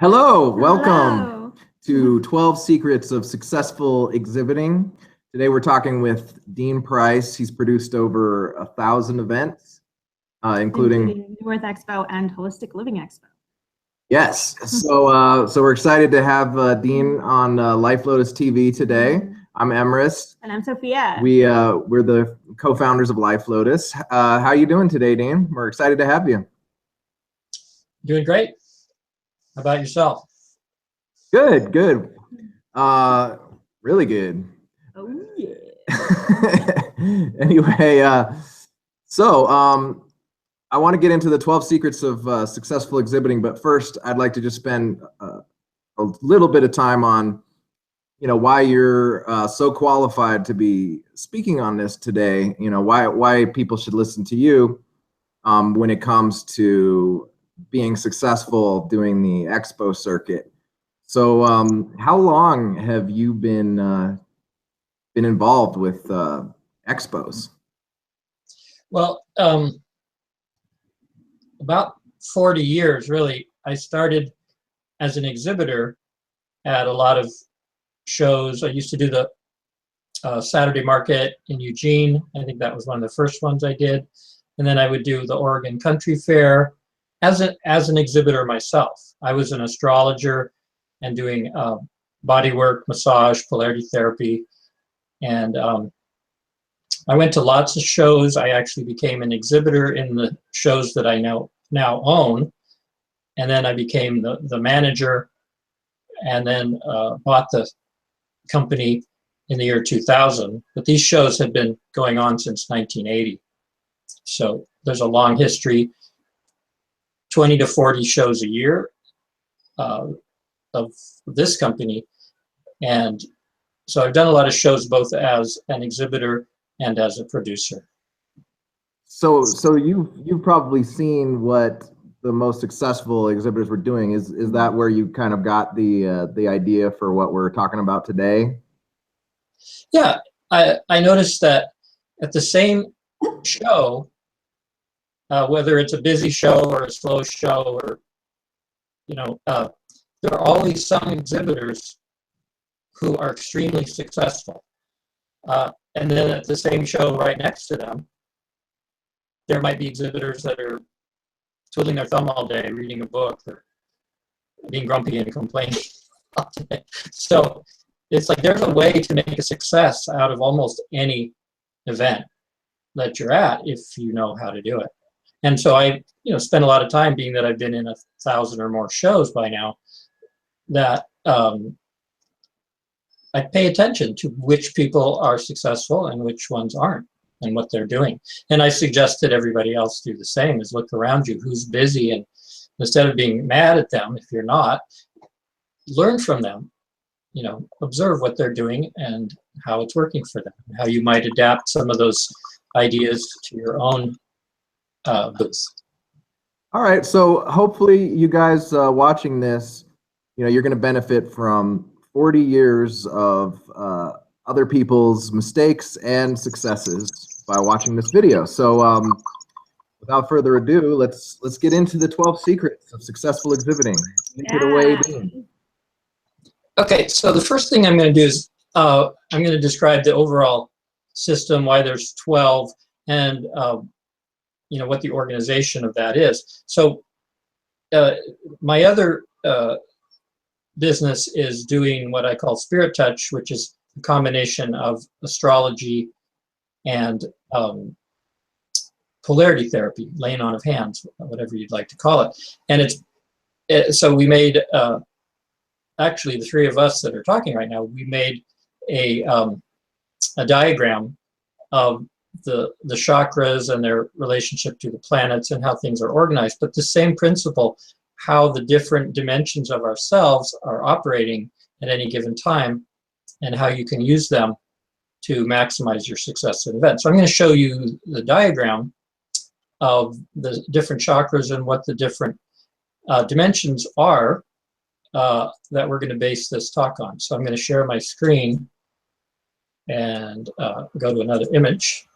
Hello, welcome Hello. to 12 Secrets of Successful Exhibiting. Today we're talking with Dean Price. He's produced over 1,000 events, including North Expo and Holistic Living Expo. Yes, so we're excited to have Dean on Life Lotus TV today. I'm Emrys. And I'm Sophia. We're the co-founders of Life Lotus. How you doing today, Dean? We're excited to have you. Doing great. How about yourself? Good. Really good. Oh yeah. Anyway, I want to get into the 12 secrets of successful exhibiting, but first I'd like to just spend a little bit of time on, why you're so qualified to be speaking on this today. Why people should listen to you when it comes to being successful doing the expo circuit. So how long have you been involved with expos? Well, about 40 years, really. I started as an exhibitor at a lot of shows. I used to do the Saturday Market in Eugene. I think that was one of the first ones I did. And then I would do the Oregon Country Fair as an exhibitor myself. I was an astrologer and doing body work, massage, polarity therapy. And I went to lots of shows. I actually became an exhibitor in the shows that I now own. And then I became the manager, and then bought the company in the year 2000. But these shows had been going on since 1980. So there's a long history, 20 to 40 shows a year of this company. And so I've done a lot of shows both as an exhibitor and as a producer. So you've probably seen what the most successful exhibitors were doing. Is that where you kind of got the idea for what we're talking about today? Yeah, I noticed that at the same show, whether it's a busy show or a slow show, or there are always some exhibitors who are extremely successful. And then at the same show right next to them, there might be exhibitors that are twiddling their thumb all day, reading a book, or being grumpy and complaining all day. So it's like there's a way to make a success out of almost any event that you're at if you know how to do it. And so I spend a lot of time, being that I've been in 1,000 or more shows by now, that I pay attention to which people are successful and which ones aren't, and what they're doing. And I suggest that everybody else do the same, is look around you, who's busy, and instead of being mad at them if you're not, learn from them. Observe what they're doing and how it's working for them, how you might adapt some of those ideas to your own booth. All right, so hopefully you guys watching this, you're going to benefit from 40 years of other people's mistakes and successes by watching this video. So without further ado, let's get into the 12 secrets of successful exhibiting. Take it away, Dean. Okay, so the first thing I'm going to do is I'm going to describe the overall system, why there's 12, and what the organization of that is. So my other business is doing what I call Spirit Touch, which is a combination of astrology and polarity therapy, laying on of hands, whatever you'd like to call it. And so we made, actually the three of us that are talking right now, we made a diagram of the chakras and their relationship to the planets and how things are organized. But the same principle, how the different dimensions of ourselves are operating at any given time, and how you can use them to maximize your success in events. So I'm going to show you the diagram of the different chakras and what the different dimensions are that we're going to base this talk on. So I'm going to share my screen and go to another image.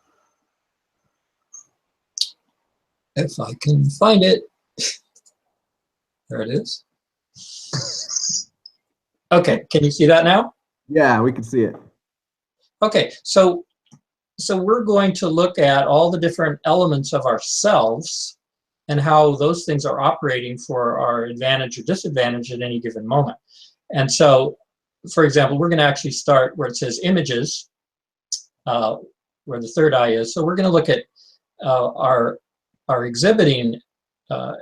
If I can find it. There it is. Okay, can you see that now? Yeah, we can see it. Okay, so we're going to look at all the different elements of ourselves and how those things are operating for our advantage or disadvantage at any given moment. And so, for example, we're going to actually start where it says images, where the third eye is. So we're going to look at our exhibiting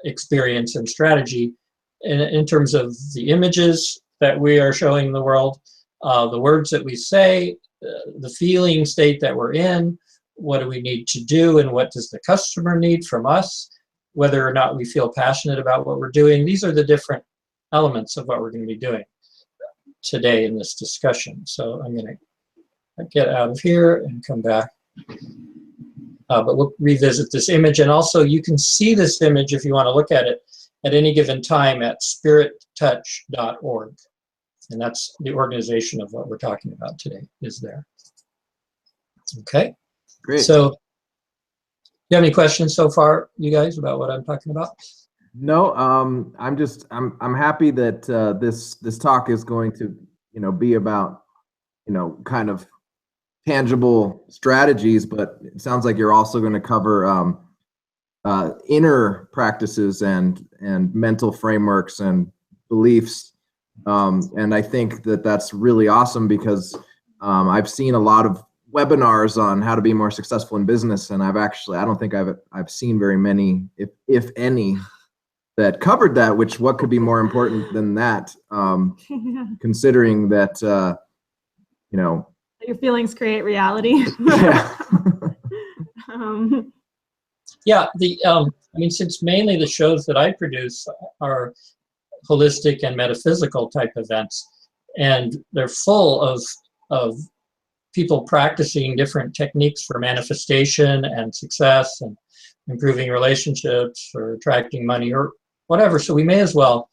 experience and strategy in terms of the images that we are showing the world, the words that we say, the feeling state that we're in, what do we need to do, and what does the customer need from us, whether or not we feel passionate about what we're doing. These are the different elements of what we're going to be doing today in this discussion. So I'm going to get out of here and come back. But we'll revisit this image. And also you can see this image if you want to look at it at any given time at spirittouch.org. And that's the organization of what we're talking about today is there. Okay. Great. So do you have any questions so far, you guys, about what I'm talking about? No, I'm happy that this talk is going to, be about, kind of tangible strategies, but it sounds like you're also going to cover inner practices and mental frameworks and beliefs. And I think that that's really awesome because I've seen a lot of webinars on how to be more successful in business, and I don't think I've seen very many, if any, that covered that. Which what could be more important than that? Considering that Your feelings create reality. yeah. Yeah, I mean, since mainly the shows that I produce are holistic and metaphysical type events, and they're full of people practicing different techniques for manifestation and success and improving relationships or attracting money or whatever. So we may as well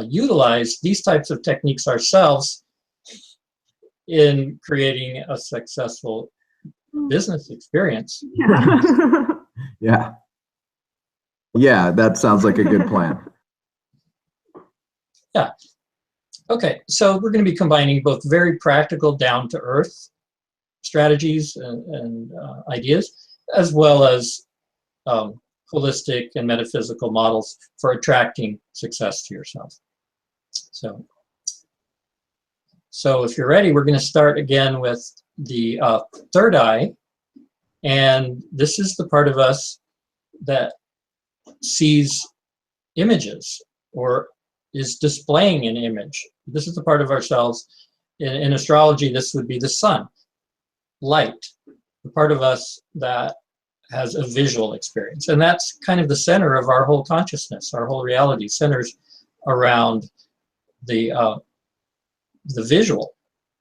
utilize these types of techniques ourselves in creating a successful business experience. Yeah. Yeah, that sounds like a good plan. Yeah. Okay, so we're going to be combining both very practical, down-to-earth strategies and ideas, as well as holistic and metaphysical models for attracting success to yourself. So if you're ready, we're going to start again with the third eye. And this is the part of us that sees images or is displaying an image. This is the part of ourselves. In astrology, this would be the sun, light, the part of us that has a visual experience. And that's kind of the center of our whole consciousness. Our whole reality centers around the visual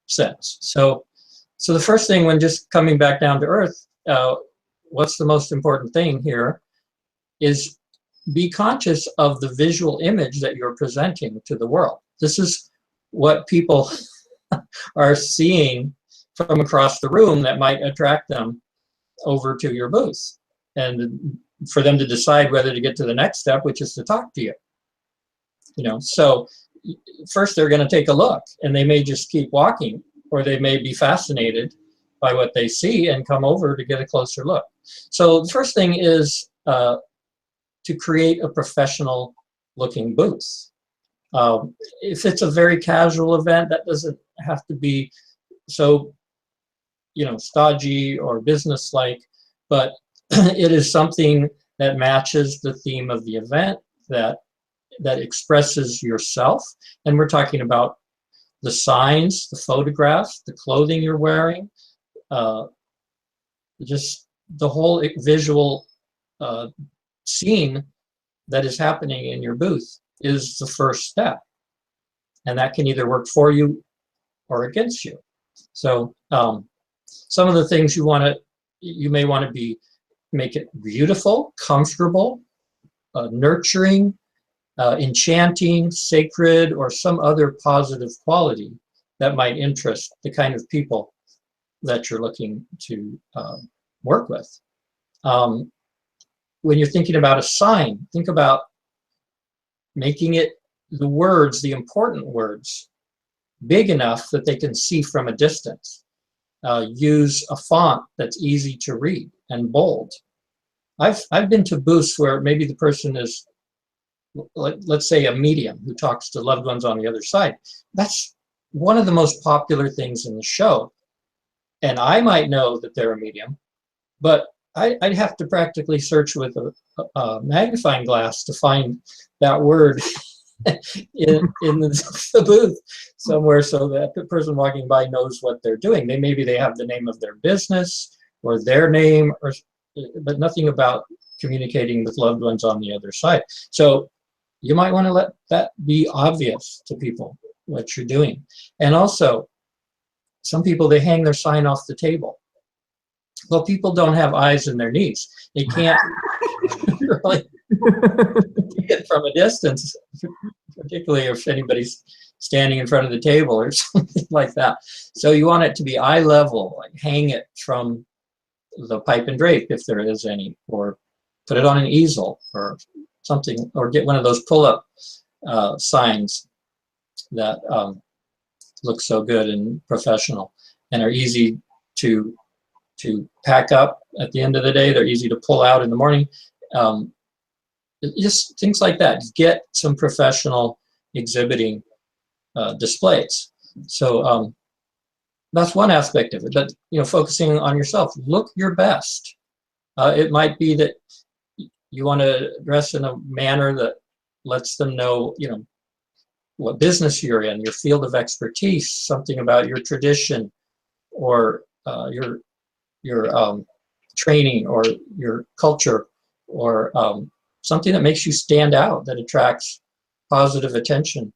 sense. So the first thing, when just coming back down to earth, what's the most important thing here is be conscious of the visual image that you're presenting to the world. This is what people are seeing from across the room that might attract them over to your booth, and for them to decide whether to get to the next step, which is to talk to you. So first they're going to take a look, and they may just keep walking, or they may be fascinated by what they see and come over to get a closer look. So the first thing is to create a professional looking booth. If it's a very casual event, that doesn't have to be so stodgy or business-like, but it is something that matches the theme of the event, that expresses yourself. And we're talking about the signs, the photographs, the clothing you're wearing, just the whole visual scene that is happening in your booth is the first step. And that can either work for you or against you. So some of the things you may want to make it beautiful, comfortable, nurturing, enchanting, sacred, or some other positive quality that might interest the kind of people that you're looking to work with. When you're thinking about a sign, think about making it the words, the important words, big enough that they can see from a distance. Use a font that's easy to read and bold. I've been to booths where maybe the person is, let's say, a medium who talks to loved ones on the other side. That's one of the most popular things in the show. And I might know that they're a medium, but I'd have to practically search with a magnifying glass to find that word in the booth somewhere, so that the person walking by knows what they're doing. Maybe they have the name of their business or their name, but nothing about communicating with loved ones on the other side. So you might want to let that be obvious to people what you're doing. And also, some people, they hang their sign off the table. Well, people don't have eyes in their knees. They can't really see it from a distance, particularly if anybody's standing in front of the table or something like that. So you want it to be eye level, like hang it from the pipe and drape if there is any, or put it on an easel or something, or get one of those pull-up signs that look so good and professional and are easy to pack up at the end of the day. They're easy to pull out in the morning. Just things like that. Get some professional exhibiting displays. So that's one aspect of it. But focusing on yourself, look your best. It might be that you want to dress in a manner that lets them know, what business you're in, your field of expertise, something about your tradition, or your training, or your culture, or something that makes you stand out, that attracts positive attention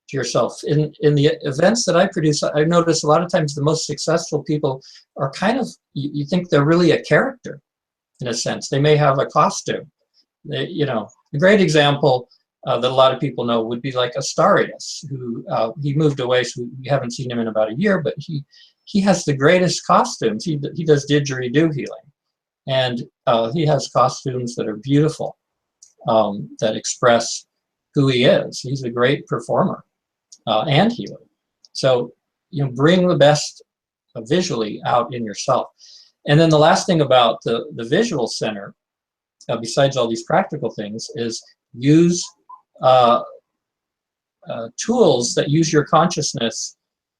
to yourself. In the events that I produce, I notice a lot of times the most successful people are kind of, you think they're really a character, in a sense. They may have a costume. A great example that a lot of people know would be like Astarius, who he moved away, so we haven't seen him in about a year, but he has the greatest costumes. He does didgeridoo healing, and he has costumes that are beautiful, that express who he is. He's a great performer and healer. So bring the best visually out in yourself. And then the last thing about the visual center, besides all these practical things, is use tools that use your consciousness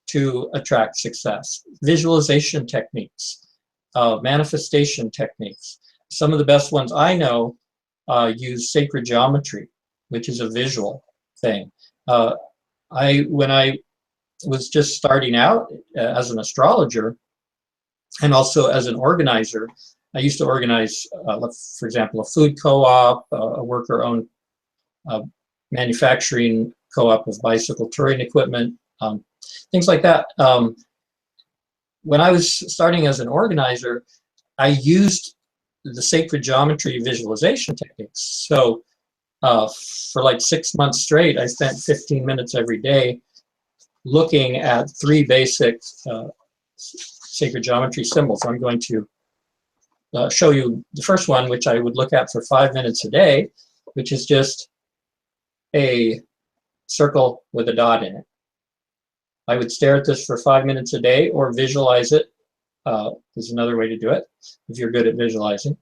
to attract success. Visualization techniques, manifestation techniques. Some of the best ones I know use sacred geometry, which is a visual thing. When I was just starting out as an astrologer and also as an organizer, I used to organize, for example, a food co-op, a worker-owned manufacturing co-op of bicycle touring equipment, things like that. When I was starting as an organizer, I used the sacred geometry visualization techniques. So for like 6 months straight, I spent 15 minutes every day looking at 3 basic sacred geometry symbols. I'm going to show you the first one, which I would look at for 5 minutes a day, which is just a circle with a dot in it. I would stare at this for 5 minutes a day, or visualize it. There's another way to do it if you're good at visualizing.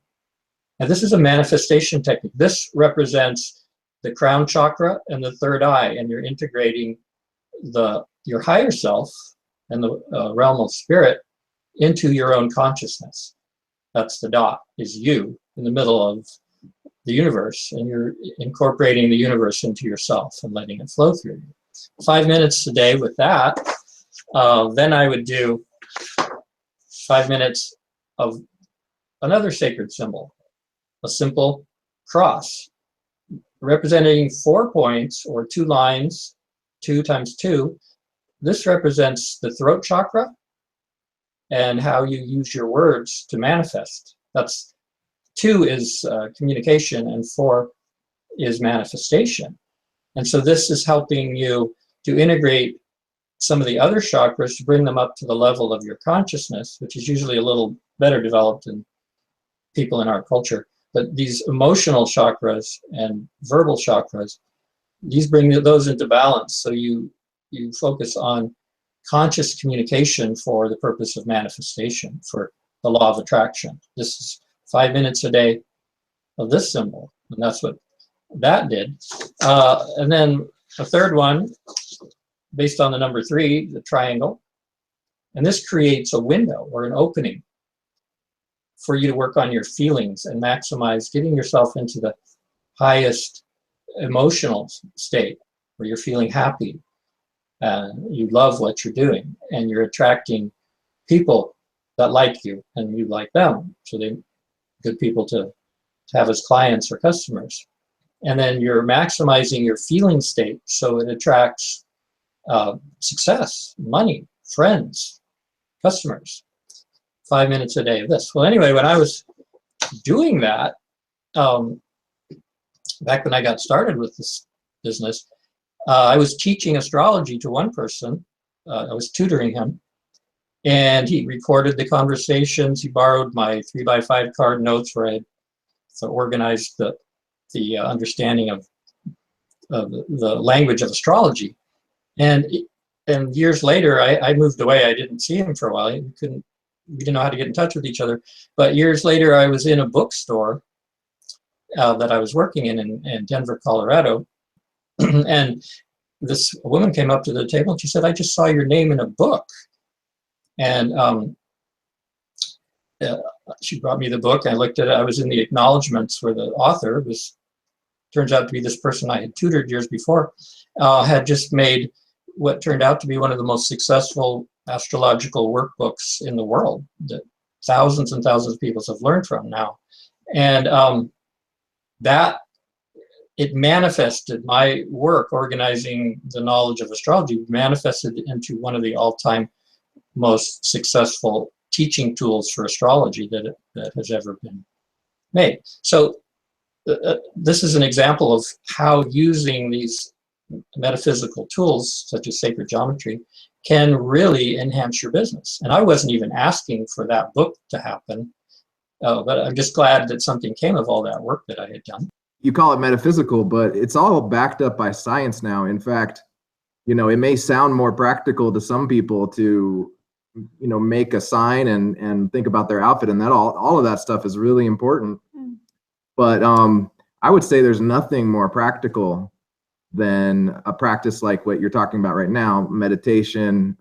And this is a manifestation technique. This represents the crown chakra and the third eye, and you're integrating your higher self and the realm of spirit into your own consciousness. That's the dot, is you in the middle of the universe, and you're incorporating the universe into yourself and letting it flow through you. 5 minutes a day with that. Then I would do 5 minutes of another sacred symbol, a simple cross, representing 4 points or 2 lines, 2 times 2. This represents the throat chakra and how you use your words to manifest. That's 2 is communication, and 4 is manifestation. And so this is helping you to integrate some of the other chakras to bring them up to the level of your consciousness, which is usually a little better developed in people in our culture. But these emotional chakras and verbal chakras, these bring those into balance. So you focus on conscious communication for the purpose of manifestation, for the law of attraction. This is 5 minutes a day of this symbol, and that's what that did. And then a third one, based on the number 3, the triangle, and this creates a window or an opening for you to work on your feelings and maximize getting yourself into the highest emotional state where you're feeling happy, you love what you're doing, and you're attracting people that like you and you like them, so they're good people to have as clients or customers. And then you're maximizing your feeling state so it attracts success, money, friends, customers. 5 minutes a day of this. Well, anyway, when I was doing that, back when I got started with this business, I was teaching astrology to one person. I was tutoring him, and he recorded the conversations. He borrowed my 3x5 card notes where I had organized the understanding of the language of astrology. And years later, I moved away. I didn't see him for a while. We didn't know how to get in touch with each other. But years later, I was in a bookstore that I was working in Denver, Colorado. And this woman came up to the table and she said, "I just saw your name in a book." And she brought me the book. I looked at it. I was in the acknowledgments where the author turns out to be this person I had tutored years before, had just made what turned out to be one of the most successful astrological workbooks in the world that thousands and thousands of people have learned from now. And that it manifested, my work organizing the knowledge of astrology manifested into one of the all-time most successful teaching tools for astrology that has ever been made. So this is an example of how using these metaphysical tools such as sacred geometry can really enhance your business. And I wasn't even asking for that book to happen, but I'm just glad that something came of all that work that I had done. You call it metaphysical, but it's all backed up by science now. In fact, it may sound more practical to some people to, make a sign and think about their outfit, and that all of that stuff is really important. But I would say there's nothing more practical than a practice like what you're talking about right now, meditation,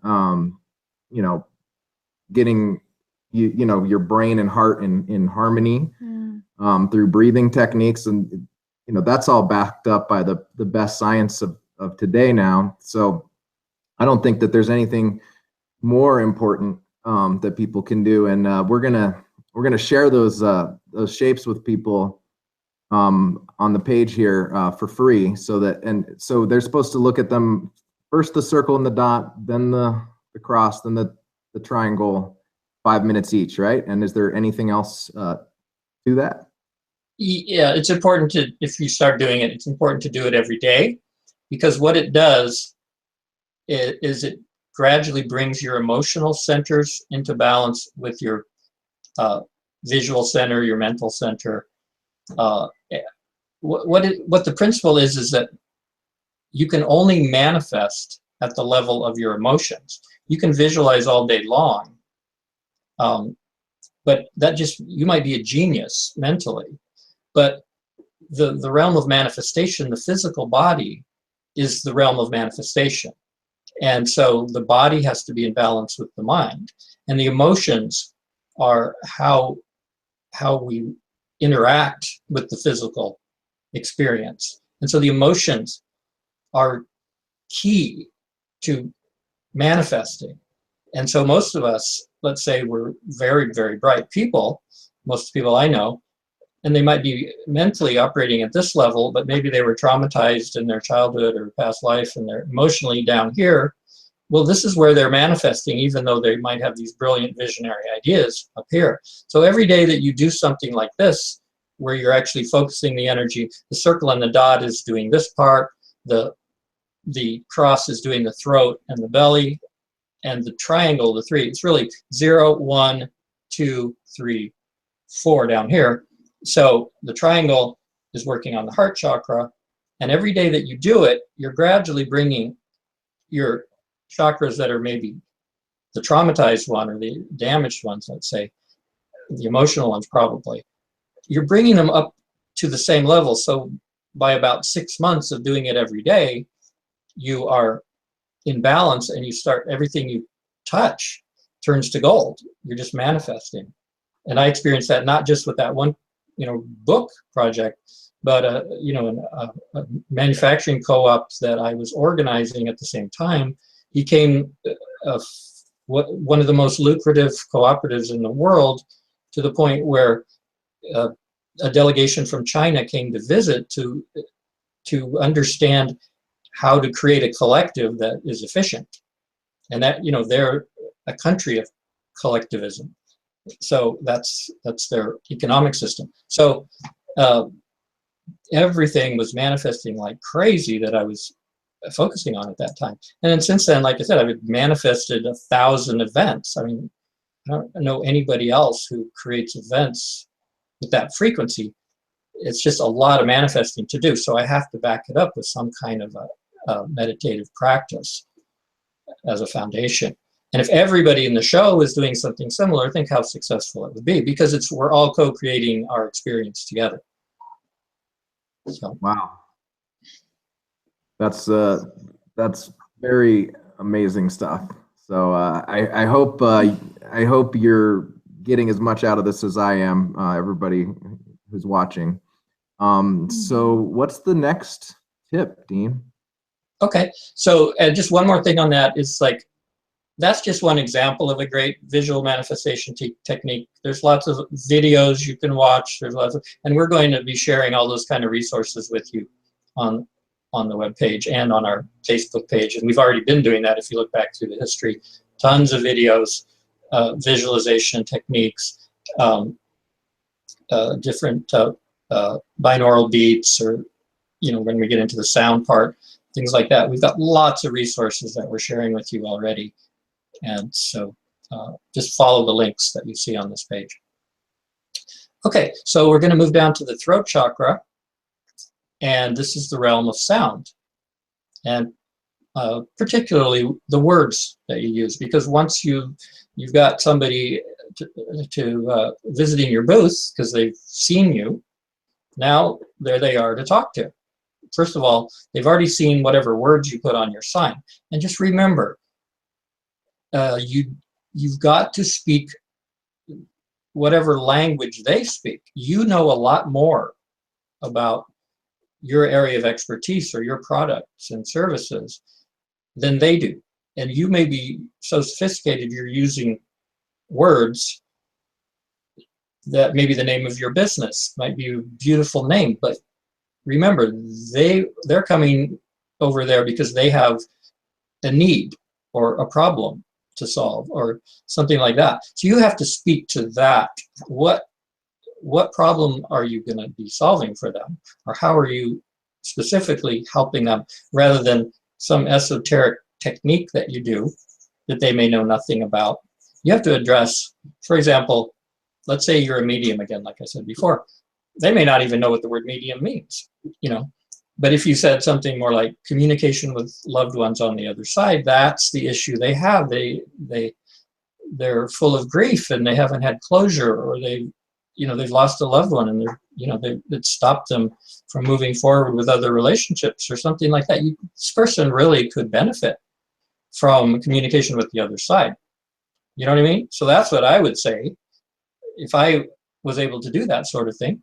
getting your brain and heart in harmony through breathing techniques. And, that's all backed up by the best science of today now. So I don't think that there's anything more important that people can do. And we're gonna share those shapes with people on the page here for free, so they're supposed to look at them first, the circle and the dot, then the cross, then the triangle, 5 minutes each, right? And is there anything else to that? Yeah, it's important to, if you start doing it, it's important to do it every day, because what it does is it gradually brings your emotional centers into balance with your visual center, your mental center. What the principle is that you can only manifest at the level of your emotions. You can visualize all day long, but you might be a genius mentally, but the realm of manifestation, the physical body, is the realm of manifestation. And so the body has to be in balance with the mind, and the emotions are how we interact with the physical experience. And so the emotions are key to manifesting. And so most of us, let's say we're very, very bright people, most people I know, and they might be mentally operating at this level, but maybe they were traumatized in their childhood or past life and they're emotionally down here. Well, this is where they're manifesting, even though they might have these brilliant visionary ideas up here. So every day that you do something like this, where you're actually focusing the energy, the circle and the dot is doing this part, the cross is doing the throat and the belly, and the triangle, the 3, it's really 0, 1, 2, 3, 4 down here. So the triangle is working on the heart chakra, And every day that you do it, you're gradually bringing your chakras that are maybe the traumatized one or the damaged ones, let's say, the emotional ones probably, you're bringing them up to the same level. So by about 6 months of doing it every day, you are in balance, and you start, everything you touch turns to gold. You're just manifesting. And I experienced that not just with that one, book project, but a manufacturing co-op that I was organizing at the same time became one of the most lucrative cooperatives in the world, to the point where a delegation from China came to visit to understand how to create a collective that is efficient. And that, they're a country of collectivism. So that's their economic system. So everything was manifesting like crazy that I was focusing on at that time. And then since then, like I said, I've manifested 1,000 events. I mean, I don't know anybody else who creates events with that frequency. It's just a lot of manifesting to do. So I have to back it up with some kind of a meditative practice as a foundation. And if everybody in the show is doing something similar, think how successful it would be, because we're all co-creating our experience together. So. Wow. That's very amazing stuff. So I hope you're getting as much out of this as I am, everybody who's watching. So what's the next tip, Dean? Okay, so just one more thing on that is, like, that's just one example of a great visual manifestation technique. There's lots of videos you can watch. There's lots of, and we're going to be sharing all those kind of resources with you on the webpage and on our Facebook page. And we've already been doing that if you look back through the history. Tons of videos, visualization techniques, different binaural beats, or, when we get into the sound part, things like that. We've got lots of resources that we're sharing with you already. And so just follow the links that you see on this page. Okay, so we're going to move down to the throat chakra. And this is the realm of sound. And particularly the words that you use, because once you've got somebody to visiting your booth because they've seen you, now there they are to talk to. First of all, they've already seen whatever words you put on your sign. And just remember, you've got to speak whatever language they speak. You know a lot more about your area of expertise or your products and services than they do. And you may be so sophisticated you're using words that maybe the name of your business might be a beautiful name, but remember, they're coming over there because they have a need or a problem to solve or something like that. So you have to speak to that. What problem are you going to be solving for them? Or how are you specifically helping them, rather than some esoteric technique that you do that they may know nothing about? You have to address, for example, let's say you're a medium again, like I said before. They may not even know what the word medium means, But if you said something more like communication with loved ones on the other side, that's the issue they have. They're full of grief and they haven't had closure, or they've lost a loved one, and it stopped them from moving forward with other relationships or something like that. This person really could benefit from communication with the other side. You know what I mean? So that's what I would say. If I was able to do that sort of thing,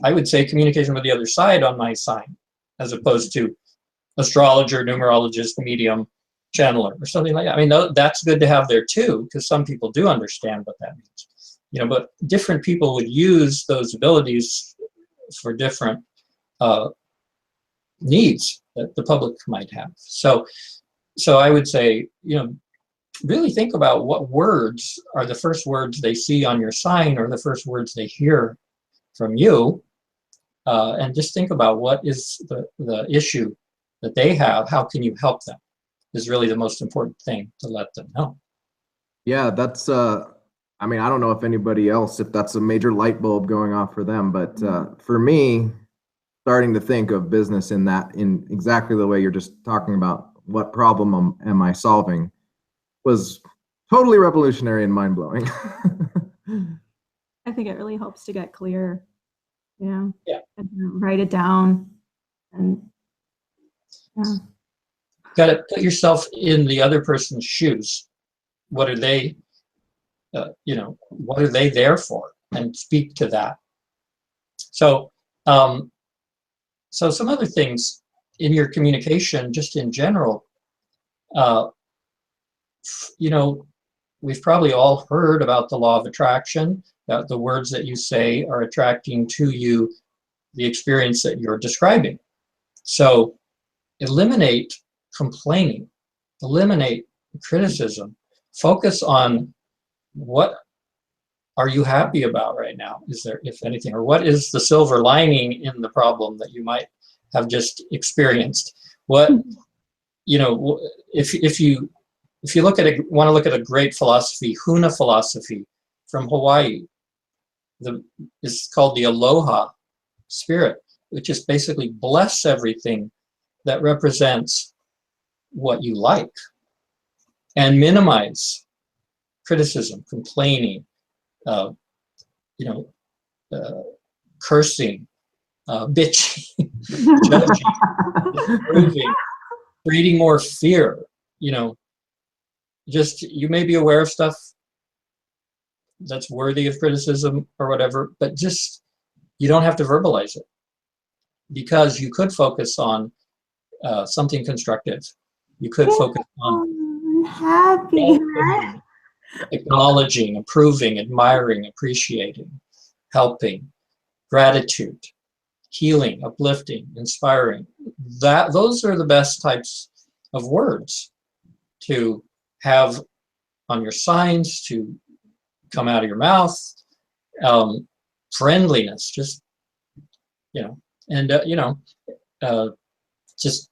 I would say communication with the other side on my sign, as opposed to astrologer, numerologist, medium, channeler, or something like that. I mean, that's good to have there too, because some people do understand what that means. But different people would use those abilities for different needs that the public might have. So I would say, really think about what words are the first words they see on your sign, or the first words they hear from you. And just think about what is the issue that they have. How can you help them is really the most important thing to let them know. Yeah, that's, I don't know if anybody else, if that's a major light bulb going off for them, but for me, starting to think of business in exactly the way you're just talking about. What problem am I solving? Was totally revolutionary and mind blowing. I think it really helps to get clear. Yeah. Yeah. And write it down. And yeah. Got to put yourself in the other person's shoes. What are they, what are they there for? And speak to that. So, so some other things in your communication, just in general, we've probably all heard about the law of attraction, that the words that you say are attracting to you the experience that you're describing. So eliminate complaining, eliminate criticism, focus on what are you happy about right now? Is there, if anything, or what is the silver lining in the problem that you might have just experienced? What, if you want to look at a great philosophy, Huna philosophy from Hawaii, it's called the Aloha spirit, which is basically bless everything that represents what you like and minimize criticism, complaining, cursing, bitching, judging, disapproving, breeding more fear. Just, you may be aware of stuff that's worthy of criticism or whatever, but just, you don't have to verbalize it, because you could focus on something constructive. You could focus on happy. Acknowledging, approving, admiring, appreciating, helping, gratitude, healing, uplifting, inspiring. Those are the best types of words to have on your signs, to come out of your mouth. Friendliness, just, just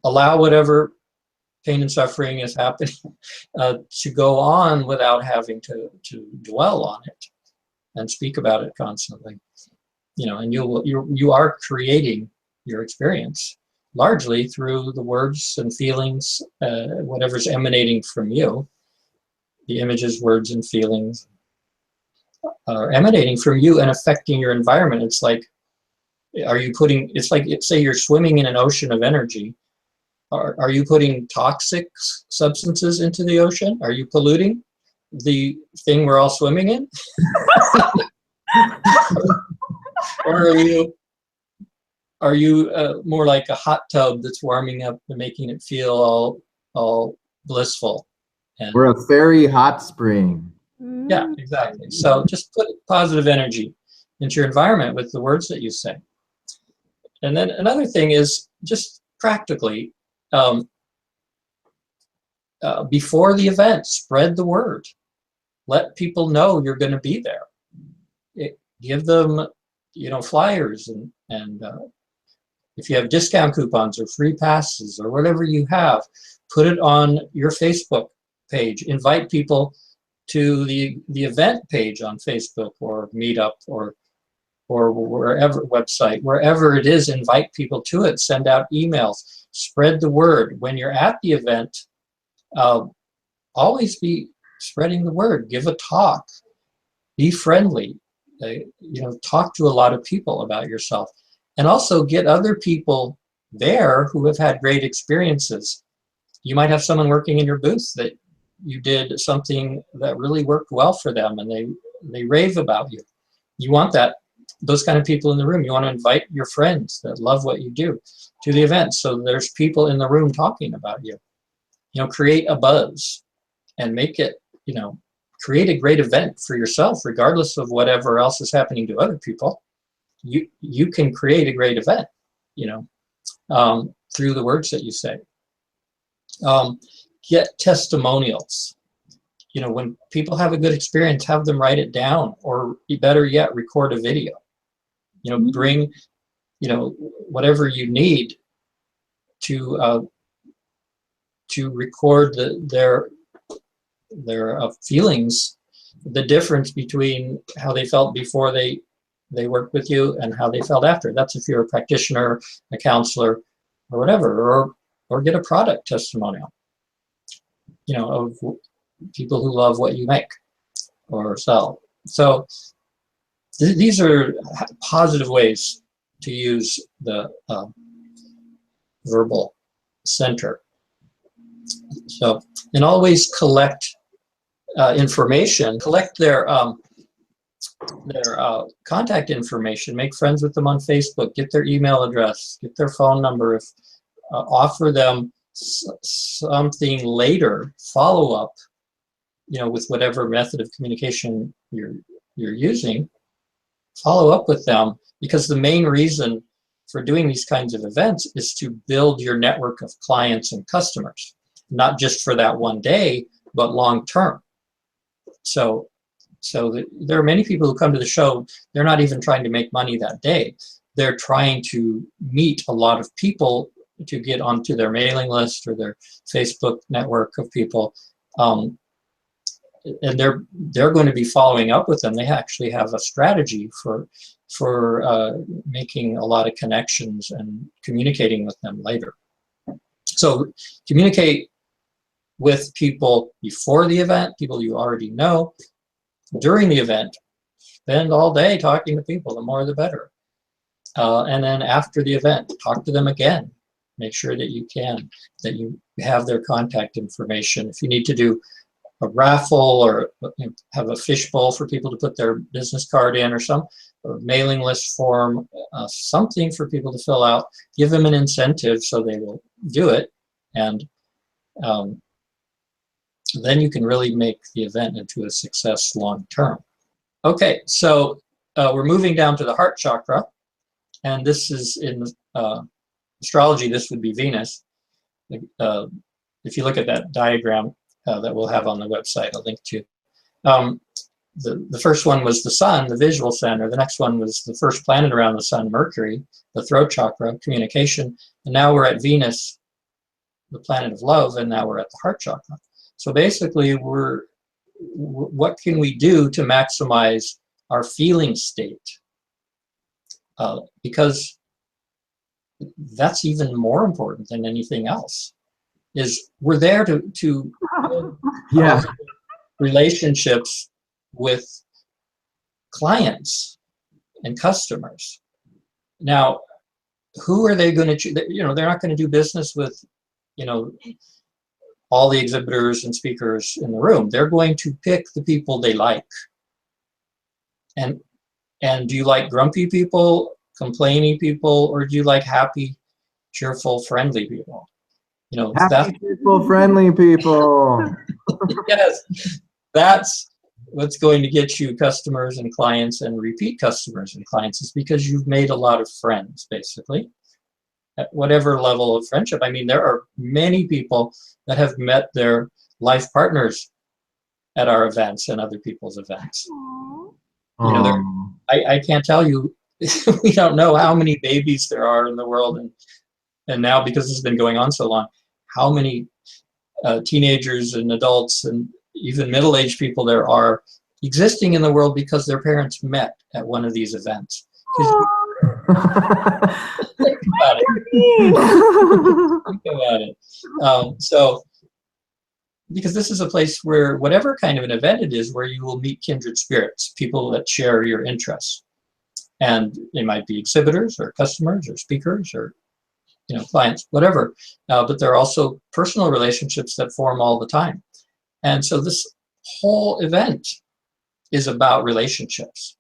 allow whatever pain and suffering is happening to go on without having to dwell on it and speak about it constantly. And you are creating your experience largely through the words and feelings, whatever's emanating from you. The images, words, and feelings are emanating from you and affecting your environment. It's like, it's like, say you're swimming in an ocean of energy. Are you putting toxic substances into the ocean? Are you polluting the thing we're all swimming in? Or are you more like a hot tub that's warming up and making it feel all blissful? And we're a very hot spring. yeah, exactly. So just put positive energy into your environment with the words that you say. And then another thing is just practically, before the event, spread the word. Let people know you're going to be there. Give them, flyers and if you have discount coupons or free passes or whatever you have, put it on your Facebook page. Invite people to the event page on Facebook or Meetup or wherever, website, wherever it is. Invite people to it. Send out emails. Spread the word. When you're at the event, always be spreading the word. Give a talk. Be friendly. Talk to a lot of people about yourself. And also get other people there who have had great experiences. You might have someone working in your booth that you did something that really worked well for them, and they rave about you. You want those kind of people in the room. You want to invite your friends that love what you do to the event, so there's people in the room talking about you. Create a buzz and make it, create a great event for yourself, regardless of whatever else is happening to other people. You can create a great event, through the words that you say. Get testimonials. When people have a good experience, have them write it down, or better yet, record a video. Bring, whatever you need to record their feelings, the difference between how they felt before they they worked with you and how they felt after. That's if you're a practitioner, a counselor, or whatever, or get a product testimonial, of people who love what you make or sell. So these are positive ways to use the verbal center. So, and always collect information, collect their contact information, make friends with them on Facebook, get their email address, get their phone number, if offer them something later, follow up, with whatever method of communication you're using, follow up with them, because the main reason for doing these kinds of events is to build your network of clients and customers, not just for that one day, but long term. So there are many people who come to the show, they're not even trying to make money that day. They're trying to meet a lot of people to get onto their mailing list or their Facebook network of people. And they're going to be following up with them. They actually have a strategy for making a lot of connections and communicating with them later. So communicate with people before the event, people you already know. During the event, spend all day talking to people, the more the better. And then after the event, talk to them again. Make sure that you have their contact information. If you need to do a raffle or have a fishbowl for people to put their business card in, or or mailing list form, something for people to fill out, give them an incentive so they will do it. And then you can really make the event into a success long term. Okay, so we're moving down to the heart chakra, and this is in astrology, this would be Venus. If you look at that diagram that we'll have on the website, I'll link to. The first one was the sun, the visual center. The next one was the first planet around the sun, Mercury, the throat chakra, communication. And now we're at Venus, the planet of love, and now we're at the heart chakra. So basically, what can we do to maximize our feeling state? Because that's even more important than anything else. Is we're there to build relationships with clients and customers. Now, who are they going to choose? They're not going to do business with, all the exhibitors and speakers in the room. They're going to pick the people they like. And do you like grumpy people, complaining people, or do you like happy, cheerful, friendly people? Happy people, friendly people. Yes, that's what's going to get you customers and clients and repeat customers and clients, is because you've made a lot of friends, basically, at whatever level of friendship. I mean, there are many people that have met their life partners at our events and other people's events. I can't tell you, we don't know how many babies there are in the world, and now, because this has been going on so long, how many teenagers and adults and even middle-aged people there are existing in the world because their parents met at one of these events. Think about it. Think about it. So, because this is a place where, whatever kind of an event it is, where you will meet kindred spirits, people that share your interests. And they might be exhibitors or customers or speakers or clients, whatever. But there are also personal relationships that form all the time. And so this whole event is about relationships.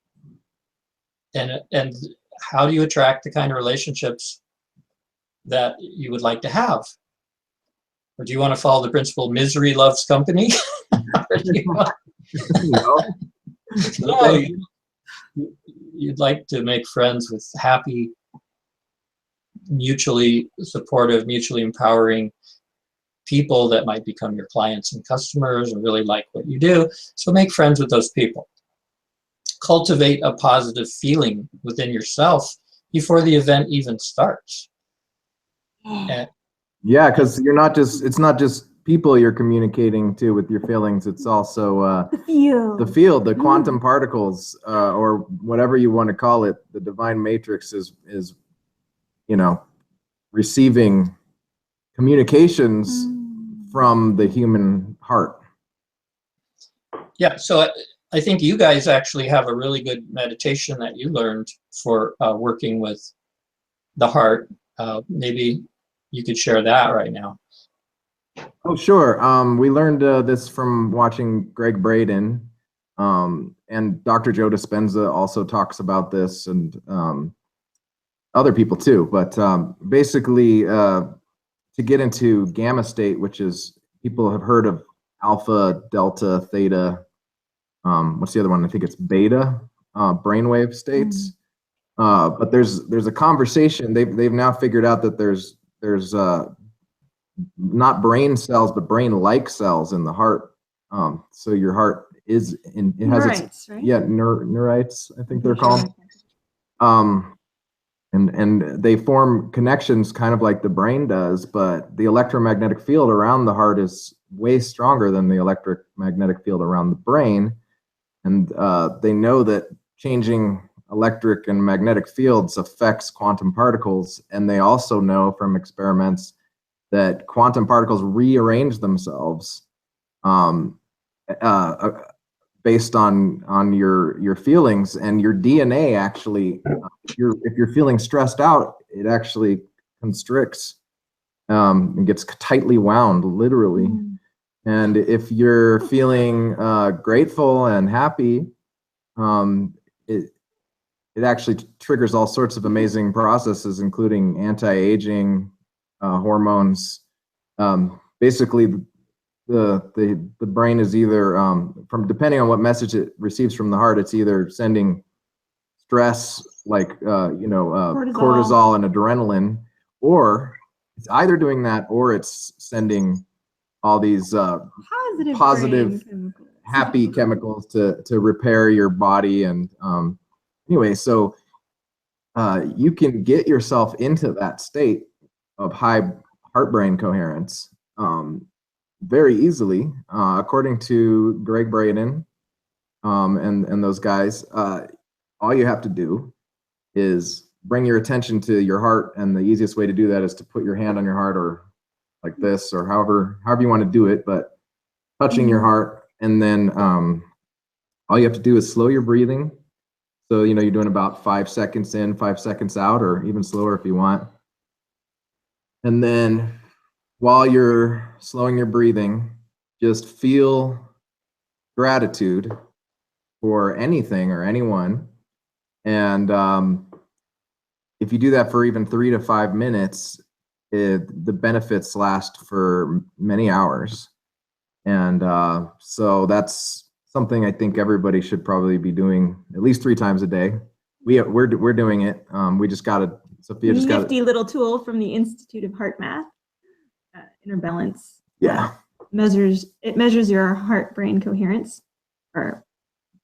And how do you attract the kind of relationships that you would like to have? Or do you want to follow the principle, misery loves company? No, you'd like to make friends with happy, mutually supportive, mutually empowering people that might become your clients and customers and really like what you do. So make friends with those people. Cultivate a positive feeling within yourself before the event even starts. Yeah, because it's not just people you're communicating to with your feelings. It's also The field. the quantum particles, or whatever you want to call it. The divine matrix is receiving communications from the human heart. Yeah, so I think you guys actually have a really good meditation that you learned for working with the heart. Maybe you could share that right now. Oh, sure. We learned this from watching Greg Braden, and Dr. Joe Dispenza also talks about this, and other people too. But basically, to get into gamma state, which is, people have heard of alpha, delta, theta. What's the other one? I think it's beta, brainwave states. But there's a conversation. They've now figured out that there's not brain cells, but brain-like cells in the heart. So your heart it has Neurites, right? Yeah, neurites, I think they're called. And they form connections kind of like the brain does, but the electromagnetic field around the heart is way stronger than the electromagnetic field around the brain. And they know that changing electric and magnetic fields affects quantum particles. And they also know from experiments that quantum particles rearrange themselves based on your feelings, and your DNA actually, if you're feeling stressed out, it actually constricts and gets tightly wound, literally. And if you're feeling grateful and happy, it actually triggers all sorts of amazing processes, including anti-aging hormones. Basically, the brain is either from, depending on what message it receives from the heart, it's either sending stress like cortisol and adrenaline, or it's either doing that, or it's sending all these positive happy chemicals to repair your body. And anyway, so you can get yourself into that state of high heart-brain coherence very easily, according to Greg Braden and those guys. All you have to do is bring your attention to your heart, and the easiest way to do that is to put your hand on your heart, or like this, or however you want to do it, but touching your heart. And then all you have to do is slow your breathing. So you're doing about 5 seconds in, 5 seconds out, or even slower if you want. And then while you're slowing your breathing, just feel gratitude for anything or anyone. And if you do that for even 3 to 5 minutes, the benefits last for many hours. And so that's something I think everybody should probably be doing at least 3 times a day. We're doing it. We just got it. Sophia just got a nifty little tool from the Institute of Heart Math, Inner Balance. Yeah. It measures your heart-brain coherence, or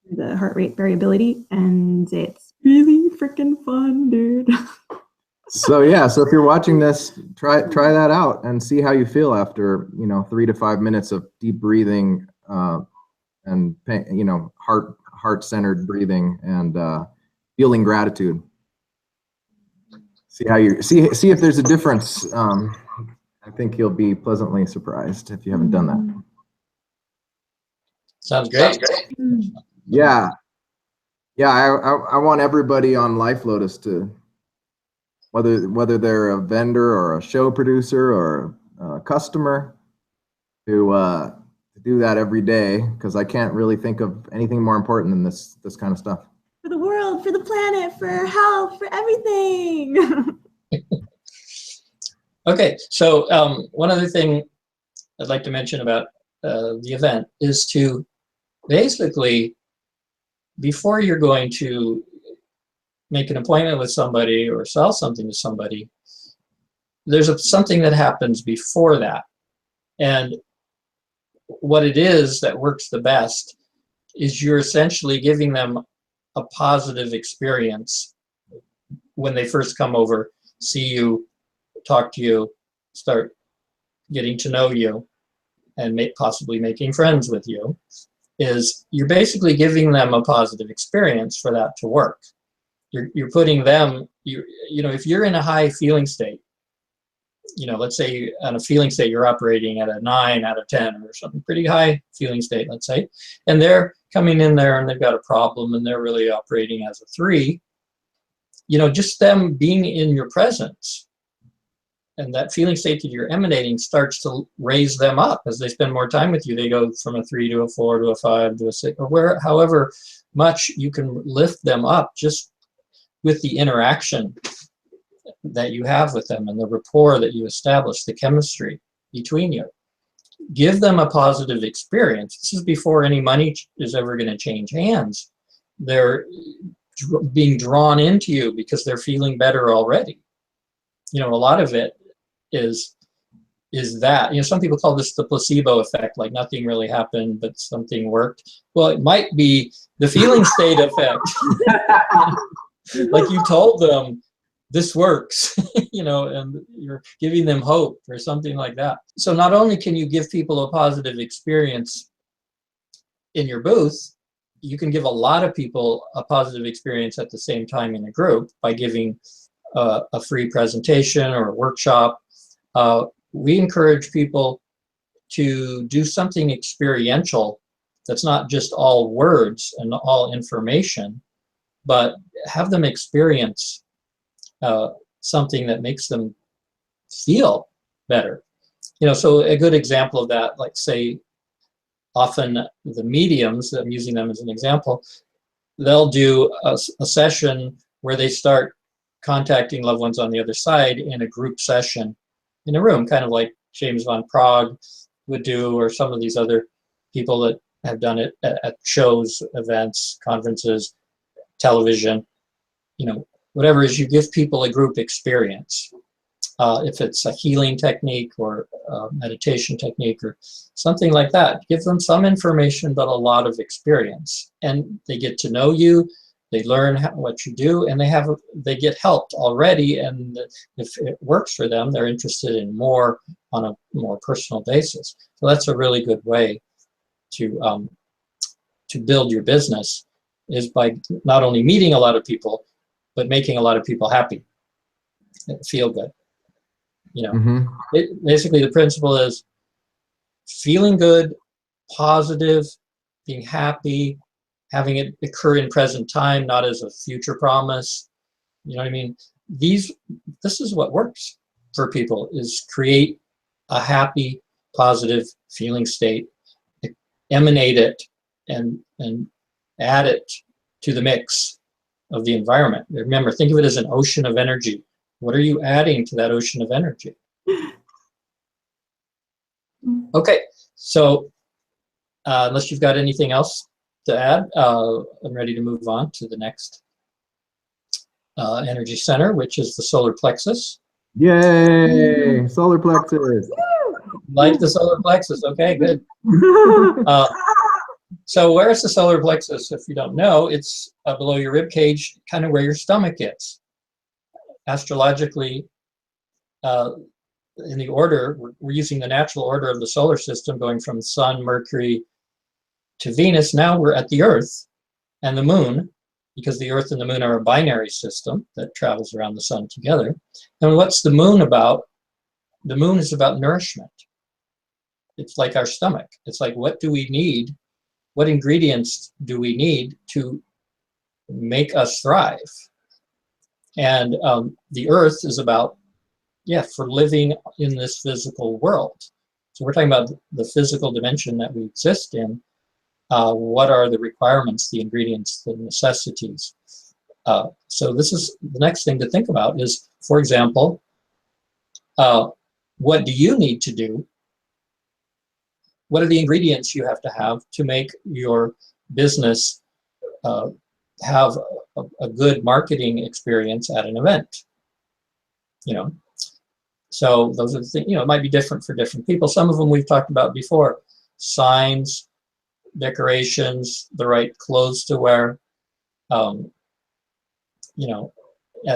the heart rate variability, and it's really freaking fun, dude. So if you're watching this, try that out and see how you feel after 3 to 5 minutes of deep breathing and heart-centered breathing and feeling gratitude. See how you see if there's a difference. I think you'll be pleasantly surprised if you haven't done that. Sounds great. Yeah. I want everybody on Life Lotus to, whether they're a vendor or a show producer or a customer, to do that every day, because I can't really think of anything more important than this kind of stuff. For the world, for the planet, for health, for everything. Okay, so one other thing I'd like to mention about the event is to basically, before you're going to make an appointment with somebody or sell something to somebody, there's something that happens before that. And what it is that works the best is you're essentially giving them a positive experience when they first come over, see you, talk to you, start getting to know you. and possibly making friends with you, is you're basically giving them a positive experience for that to work. You're putting them, you know, if you're in a high feeling state, you know, let's say on a feeling state you're operating at a 9 out of 10 or something, pretty high feeling state, let's say, and they're coming in there and they've got a problem and they're really operating as a 3, you know, just them being in your presence and that feeling state that you're emanating starts to raise them up as they spend more time with you. They go from a 3 to a 4 to a 5 to a 6, or however much you can lift them up just with the interaction that you have with them and the rapport that you establish, the chemistry between you. Give them a positive experience. This is before any money is ever going to change hands. They're being drawn into you because they're feeling better already. You know, a lot of it is that, you know, some people call this the placebo effect, like nothing really happened, but something worked. Well, it might be the feeling state effect. Like you told them, this works, you know, and you're giving them hope or something like that. So not only can you give people a positive experience in your booth, you can give a lot of people a positive experience at the same time in a group by giving a free presentation or a workshop. We encourage people to do something experiential that's not just all words and all information, but have them experience something that makes them feel better. You know, so a good example of that, like say, often the mediums, I'm using them as an example, they'll do a session where they start contacting loved ones on the other side in a group session in a room, kind of like James Van Praagh would do, or some of these other people that have done it at shows, events, conferences, television, you know, whatever it is, you give people a group experience. If it's a healing technique or a meditation technique or something like that, give them some information but a lot of experience. And they get to know you, they learn what you do, and they get helped already. And if it works for them, they're interested in more on a more personal basis. So that's a really good way to build your business, is by not only meeting a lot of people, but making a lot of people happy and feel good. You know, basically the principle is feeling good, positive, being happy, having it occur in present time, not as a future promise. You know what I mean? This is what works for people, is create a happy, positive feeling state, emanate it, and add it to the mix of the environment. Remember, think of it as an ocean of energy. What are you adding to that ocean of energy? Okay, so unless you've got anything else to add, I'm ready to move on to the next energy center, which is the solar plexus. Yay! Solar plexus. Like the solar plexus. Okay, good. So where is the solar plexus? If you don't know, it's below your rib cage, kind of where your stomach is. Astrologically, in the order, we're using the natural order of the solar system, going from Sun, Mercury to Venus. Now we're at the Earth and the Moon, because the Earth and the Moon are a binary system that travels around the Sun together. And what's the Moon about? The Moon is about nourishment. It's like our stomach. It's like, what do we need? What ingredients do we need to make us thrive? And the Earth is about, for living in this physical world. So we're talking about the physical dimension that we exist in. What are the requirements, the ingredients, the necessities? So this is the next thing to think about is, for example, what do you need to do? What are the ingredients you have to make your business have a good marketing experience at an event? You know, so those are the things, you know, it might be different for different people. Some of them we've talked about before: signs, decorations, the right clothes to wear. You know,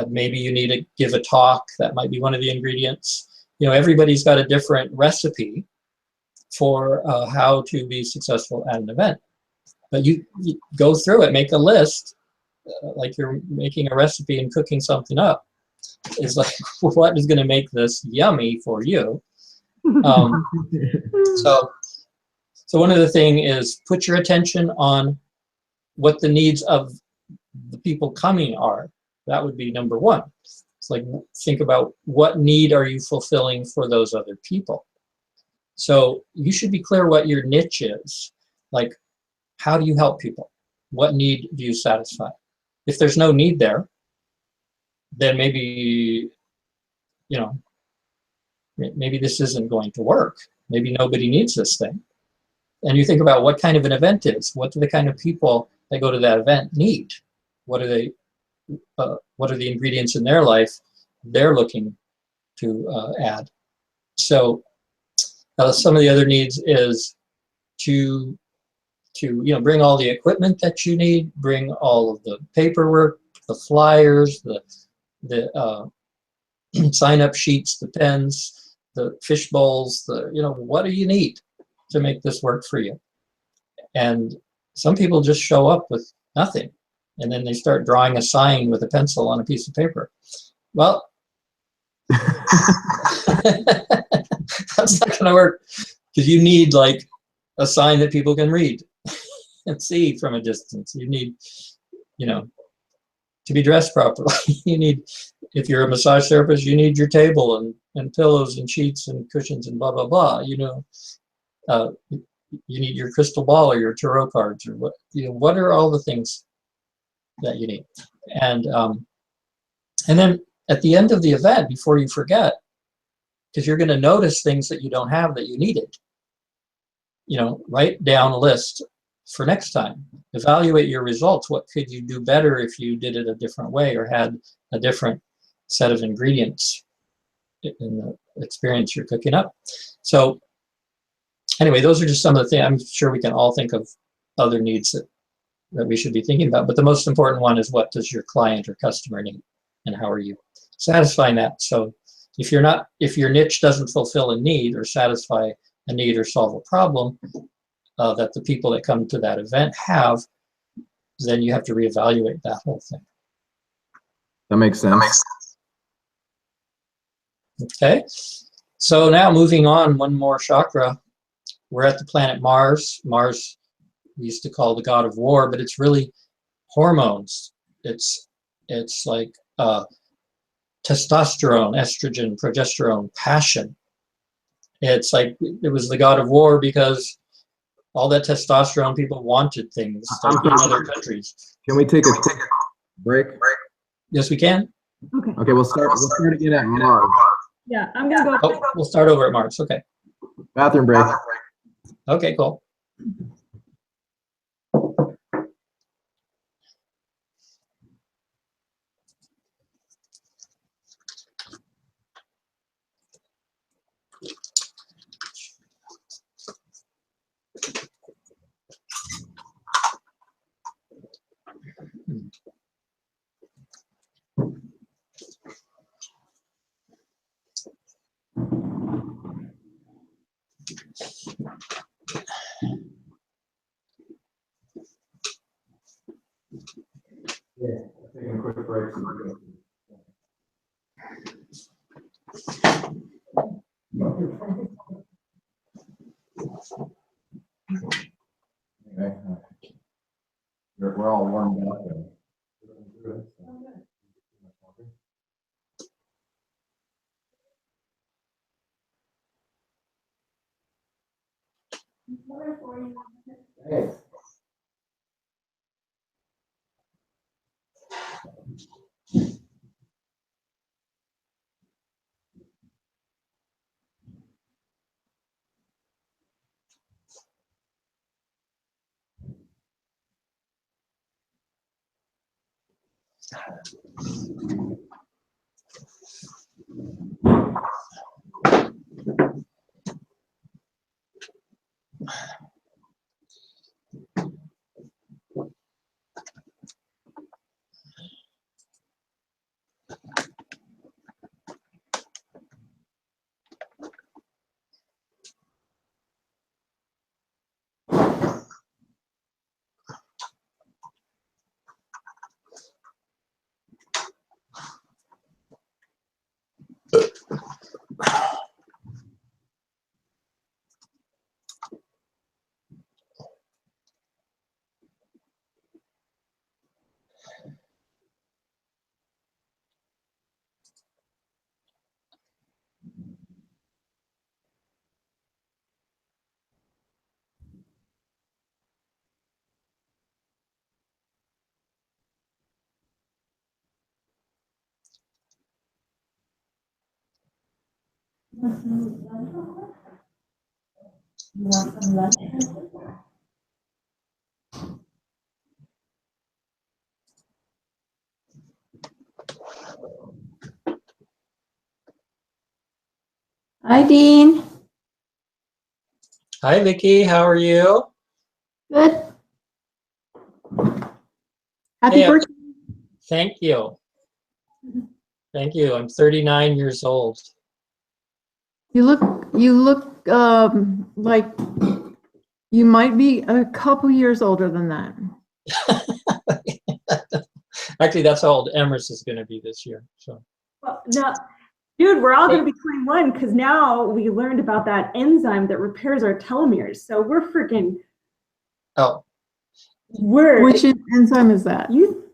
maybe you need to give a talk. That might be one of the ingredients. You know, everybody's got a different recipe for how to be successful at an event. But you go through it, make a list, like you're making a recipe and cooking something up. It's like, what is going to make this yummy for you? So one other thing is put your attention on what the needs of the people coming are. That would be number one. It's like, think about what need are you fulfilling for those other people. So you should be clear what your niche is. Like, how do you help people? What need do you satisfy? If there's no need there, then maybe, maybe this isn't going to work. Maybe nobody needs this thing. And you think about what kind of an event is. What do the kind of people that go to that event need? What are they? What are the ingredients in their life they're looking to add? So some of the other needs is to bring all the equipment that you need, bring all of the paperwork, the flyers, the sign-up sheets, the pens, the fish bowls, what do you need to make this work for you? And some people just show up with nothing, and then they start drawing a sign with a pencil on a piece of paper. Well, that's not going to work, because you need like a sign that people can read and see from a distance. You need, to be dressed properly. You need, if you're a massage therapist, you need your table and pillows and sheets and cushions and blah, blah, blah. You need your crystal ball or your tarot cards, or what are all the things that you need? And then at the end of the event, before you forget, because you're going to notice things that you don't have that you needed, write down a list for next time. Evaluate your results. What could you do better if you did it a different way or had a different set of ingredients in the experience you're cooking up? So anyway, those are just some of the things. I'm sure we can all think of other needs that we should be thinking about, but the most important one is, what does your client or customer need, and how are you satisfying that? So if your niche doesn't fulfill a need or satisfy a need or solve a problem that the people that come to that event have, then you have to reevaluate that whole thing. That makes sense. Okay, so now moving on, one more chakra. We're at the planet Mars. Mars, we used to call the god of war, but it's really hormones. It's like testosterone, estrogen, progesterone, passion. It's like it was the god of war because all that testosterone, people wanted things like in other countries. Can we take a quick break? Yes, we can. Okay. We'll start again at Mars. Yeah, I'm gonna go. Oh, we'll start over at Mars. Okay. Bathroom break. Okay, cool. Yeah, taking a quick break. Okay. We're all warmed up. Hey. Hi, Dean. Hi, Vicky. How are you? Good. Happy Hey, birthday. thank you. Thank you. I'm 39 years old. You look like you might be a couple years older than that. Actually, that's how old Emerson is going to be this year. So, Well, no, dude, we're all going to be 21 because now we learned about that enzyme that repairs our telomeres. So we're freaking, oh, Which enzyme is that? you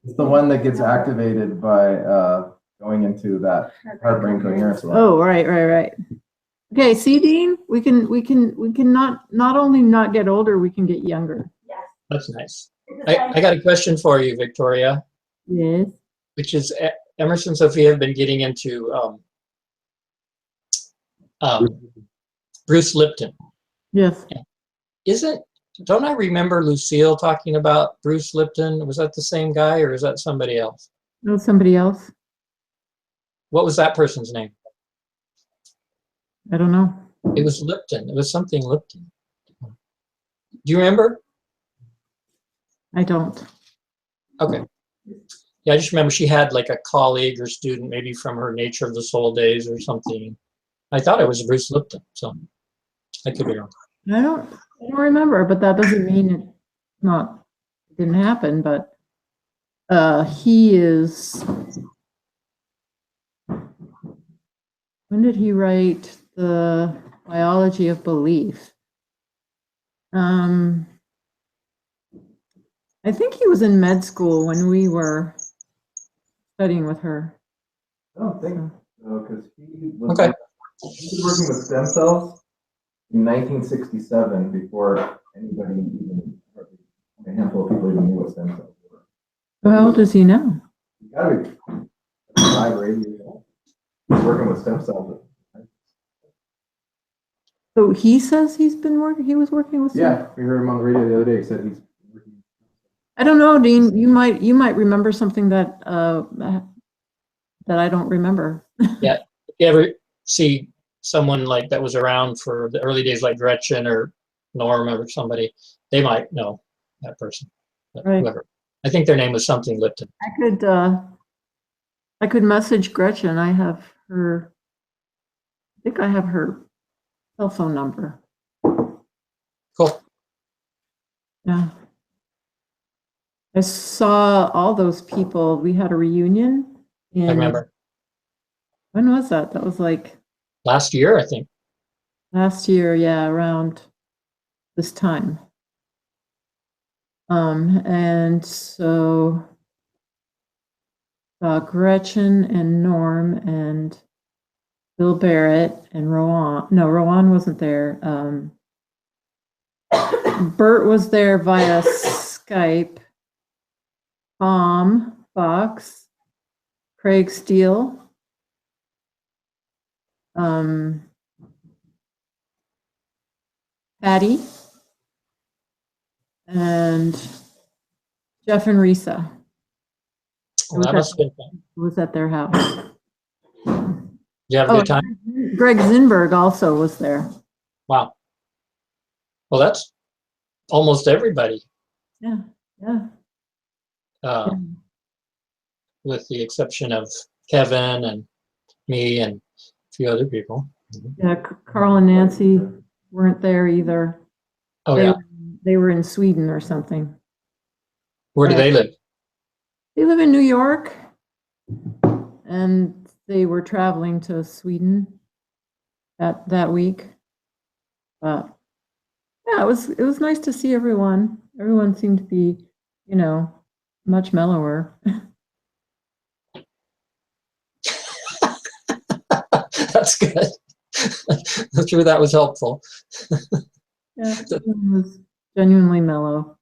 It's the one that gets activated by going into that heart-brain coherence. Oh, right. Okay, see, Dean, we can not only not get older, we can get younger. that's nice. I got a question for you, Victoria, Yes. which is Emerson and Sophia have been getting into Bruce Lipton. Yes. Don't I remember Lucille talking about Bruce Lipton? Was that the same guy or is that somebody else? No, somebody else. What was that person's name? I don't know. It was Lipton. It was something Lipton. Do you remember? I don't. Okay. Yeah, I just remember she had like a colleague or student, maybe from her Nature of the Soul days or something. I thought it was Bruce Lipton, so I could be wrong. I don't remember, but that doesn't mean it didn't happen, but he is. When did he write the Biology of Belief? I think he was in med school when we were studying with her. I don't think so, because he was Okay. working with stem cells in 1967 before anybody even, a handful of people even knew what stem cells were. How old is he now? You gotta be 5 or 8 years old. He's working with stem cells. So he says he was working with. Yeah, we heard him on the radio the other day. He said he's working. I don't know, Dean. You might remember something that that I don't remember. If you ever see someone like that was around for the early days, like Gretchen or Norm or somebody, they might know that person. But Right. whoever. I think their name was something Lipton. I could message Gretchen. I think I have her cell phone number. Cool. Yeah. I saw all those people. We had a reunion. I remember When was that? That was like last year, I think. last year, yeah, around this time. And so Gretchen and Norm and Bill Barrett and Rowan. No, Rowan wasn't there. Bert was there via Skype. Fox, Craig Steele, Patty, and Jeff and Risa. Well, that must have been fun. Was at their house. Did you have a good time? Greg Zinberg also was there. Wow. Well, that's almost everybody, Yeah. with the exception of Kevin and me and a few other people. Yeah, Carl and Nancy weren't there either. Oh, yeah. They were in Sweden or something. Where do they live? They live in New York, and they were traveling to Sweden that week. But yeah, it was nice to see everyone. Everyone seemed to be, much mellower. That's good. I'm sure that was helpful. Yeah, everyone was genuinely mellow.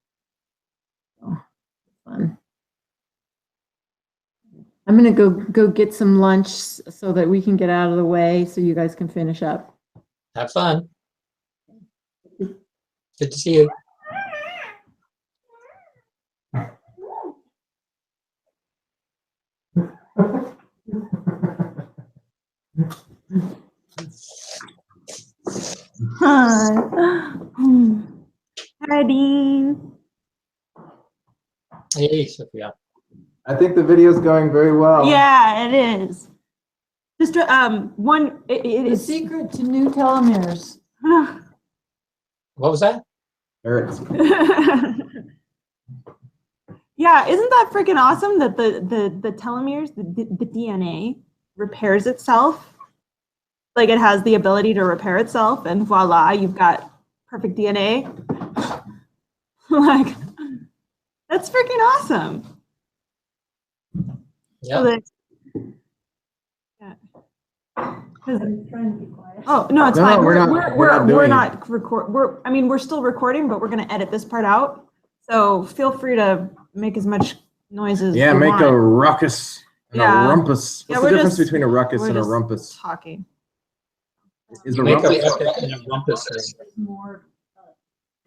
Oh, fun. I'm gonna go get some lunch so that we can get out of the way so you guys can finish up. Have fun. Good to see you. Hi. Hi, Dean. Hey, Sophia. I think the video's going very well. Yeah, it is. Just one. It The is. secret to new telomeres. What was that? Eric's. Yeah, isn't that freaking awesome that the telomeres, the DNA repairs itself? Like it has the ability to repair itself, and voila, you've got perfect DNA. Like, that's freaking awesome. Yeah. So that, yeah. 'Cause- I'm trying to be quiet. Oh no, it's No, fine. we're not We're still recording, but we're gonna edit this part out. So feel free to make as much noise as Yeah, you make want. a ruckus and Yeah. a rumpus. Yeah, What's we're the difference just- between a ruckus we're and a just rumpus? talking. Is a Make a rumpus? ruckus and a rumpus. Is more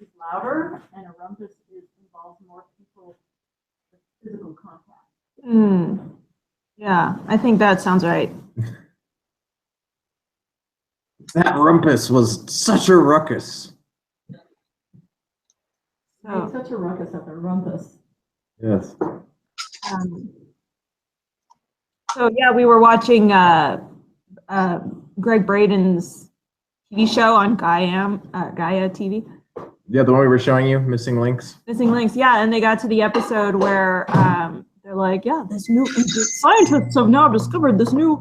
is louder, and a rumpus involves more people with physical contact. Yeah, I think that sounds right. That rumpus was such a ruckus. Made So, such a ruckus at the rumpus. Yes. so yeah, we were watching Greg Braden's TV show on Gaia TV. Yeah, the one we were showing you, Missing Links. Missing Links, yeah, and they got to the episode where they're like, yeah, scientists have now discovered this new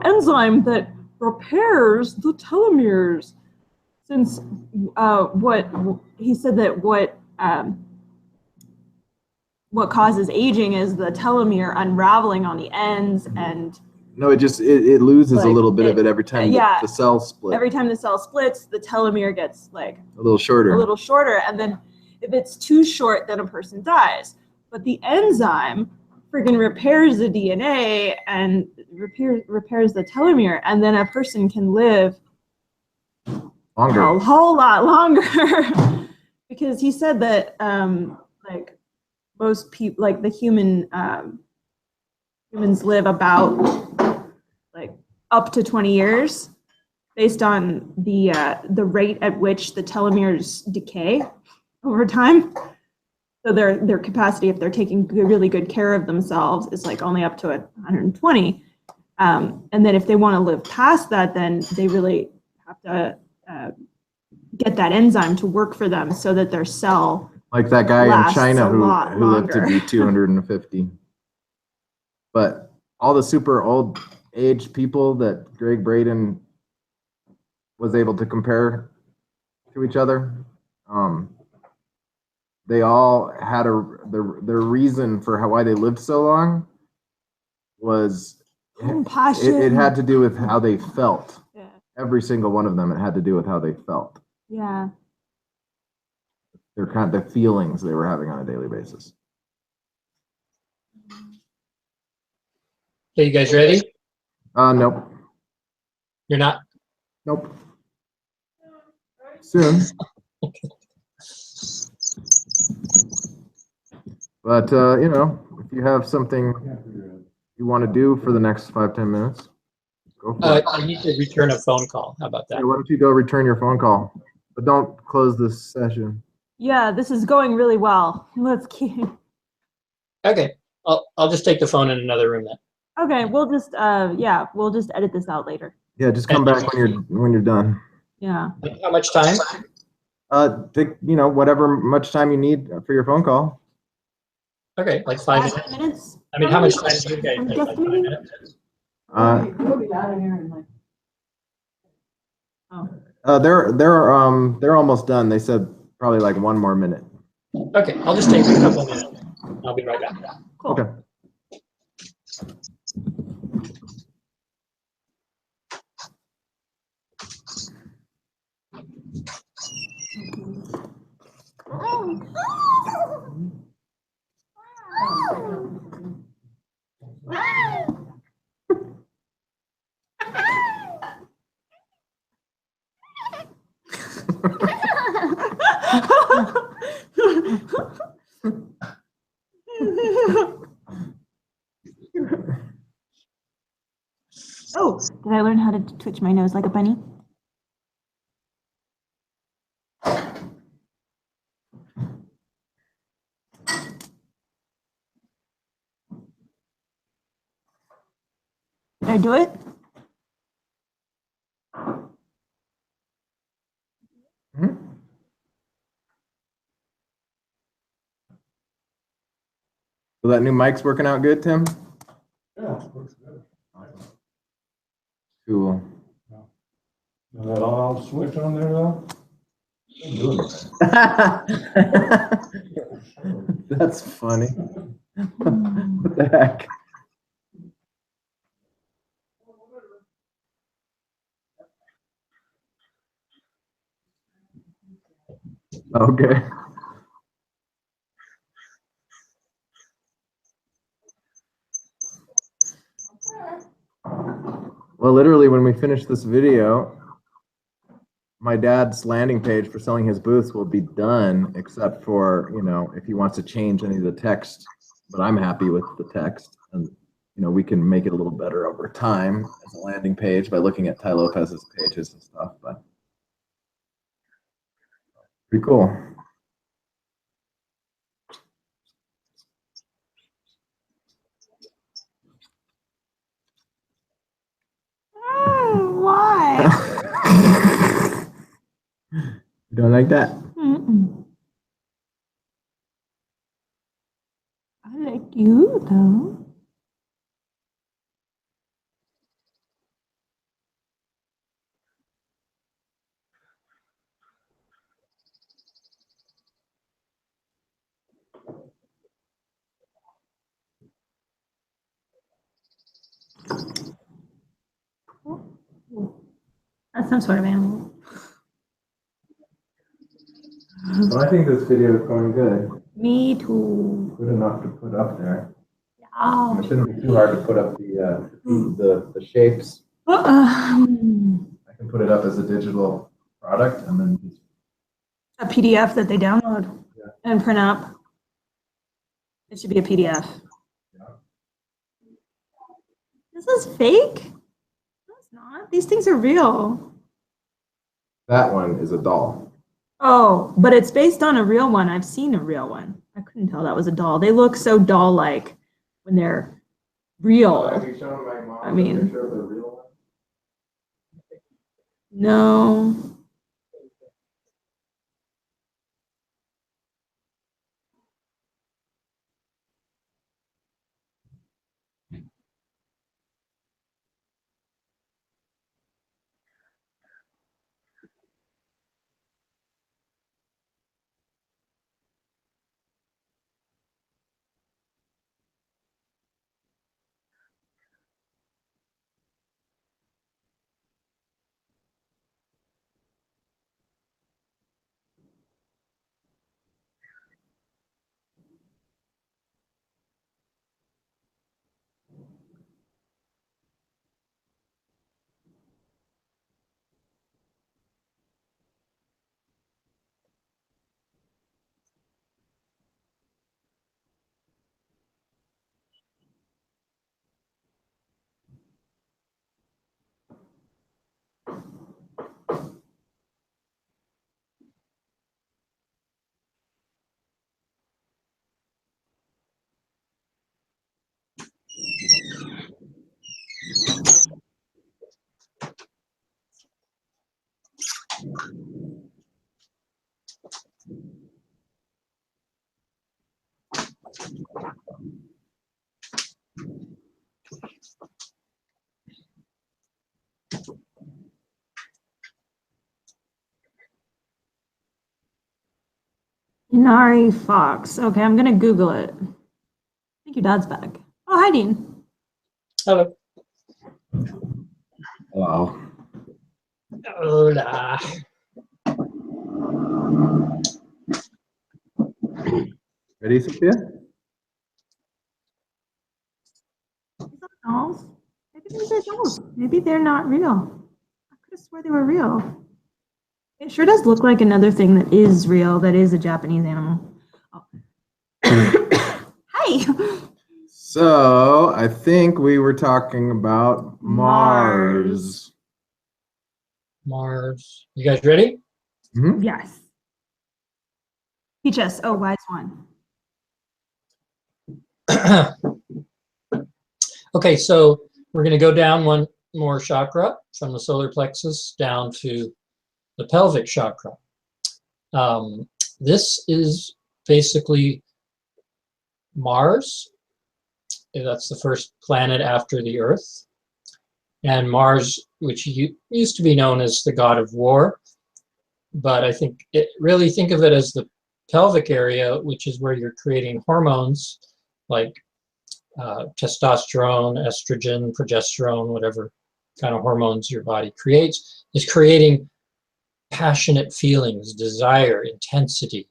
enzyme that repairs the telomeres. Since what he said that what causes aging is the telomere unraveling on the ends, and No, it loses a Like, little bit of it every time yeah. the cells split. every time the cell splits, the telomere gets like a little shorter. a little shorter, and then if it's too short, then a person dies. But the enzyme freaking repairs the DNA and repairs the telomere, and then a person can live Longer. a whole lot longer. Because he said that like most people, like the humans live about like up to 20 years based on the rate at which the telomeres decay over time. So their capacity, if they're taking really good care of themselves, is like only up to 120. And then if they want to live past that, then they really have to get that enzyme to work for them so that their cell Like that guy in lasts China a who lot lived to be longer. 250. But all the super old age people that Greg Braden was able to compare to each other, they all had their reason for why they lived so long was compassion. it had to do with how they felt. Yeah. Every single one of them, it had to do with how they felt. Yeah. The feelings they were having on a daily basis. Okay, you guys ready? Nope. You're not? Nope. Soon. But, if you have something you want to do for the next 5-10 minutes, go for it. I need to return a phone call. How about that? Yeah, why don't you go return your phone call? But don't close this session. Yeah, this is going really well. Let's keep. Okay, I'll just take the phone in another room then. Okay, we'll just we'll just edit this out later. Yeah, just come back when you're done. Yeah. How much time? Take, whatever much time you need for your phone call. Okay, like 5 minutes. 5 minutes. I mean, how much time do you guys I'm take? Like 5 guesstimating. minutes? We'll be out of here in like. Oh. They're almost done. They said probably like 1 more minute. Okay, I'll just take a couple of minutes. I'll be right back. Cool. Okay. Oh, did I learn how to twitch my nose like a bunny? Did I do it? Mhm. So that new mic's working out good, Tim? Yeah, looks good. Cool. Is that all switch on there though? Ain't doing it. That's funny. What the heck? Okay. Well, literally, when we finish this video, my dad's landing page for selling his booths will be done, except for, if he wants to change any of the text. But I'm happy with the text, and we can make it a little better over time as a landing page by looking at Ty Lopez's pages and stuff. But pretty cool. Why? You don't like that? Mm-mm. I like you though. That's some sort of animal. Well, I think this video is going good. Me too. Good enough to put up there. Yeah. It shouldn't be too hard to put up the shapes. I can put it up as a digital product and then just A PDF that they download Yeah. and print up. It should be a PDF. Yeah. This is fake? No, it's not. These things are real. that one is a doll. Oh, but it's based on a real one. I've seen a real one. I couldn't tell that was a doll. They look so doll-like when they're real. Have you shown my mom I mean- a picture of the real one? No. Inari Fox. Okay, I'm gonna Google it. I think your dad's back. Oh, hi, Dean. Hello. Wow. Hola. Ready, Sophia? These are dolls. Maybe these are dolls. Maybe they're not real. I could have swore they were real. It sure does look like another thing that is real, that is a Japanese animal. Oh. Hi. So I think we were talking about Mars. Mars. You guys ready? Mhm. Yes. Teach us. Oh, wise one. Okay, so we're going to go down one more chakra from the solar plexus down to the pelvic chakra. This is basically Mars. That's the first planet after the Earth. And Mars, which used to be known as the god of war, but I think really think of it as the pelvic area, which is where you're creating hormones like testosterone, estrogen, progesterone, whatever kind of hormones your body creates, is creating passionate feelings, desire, intensity,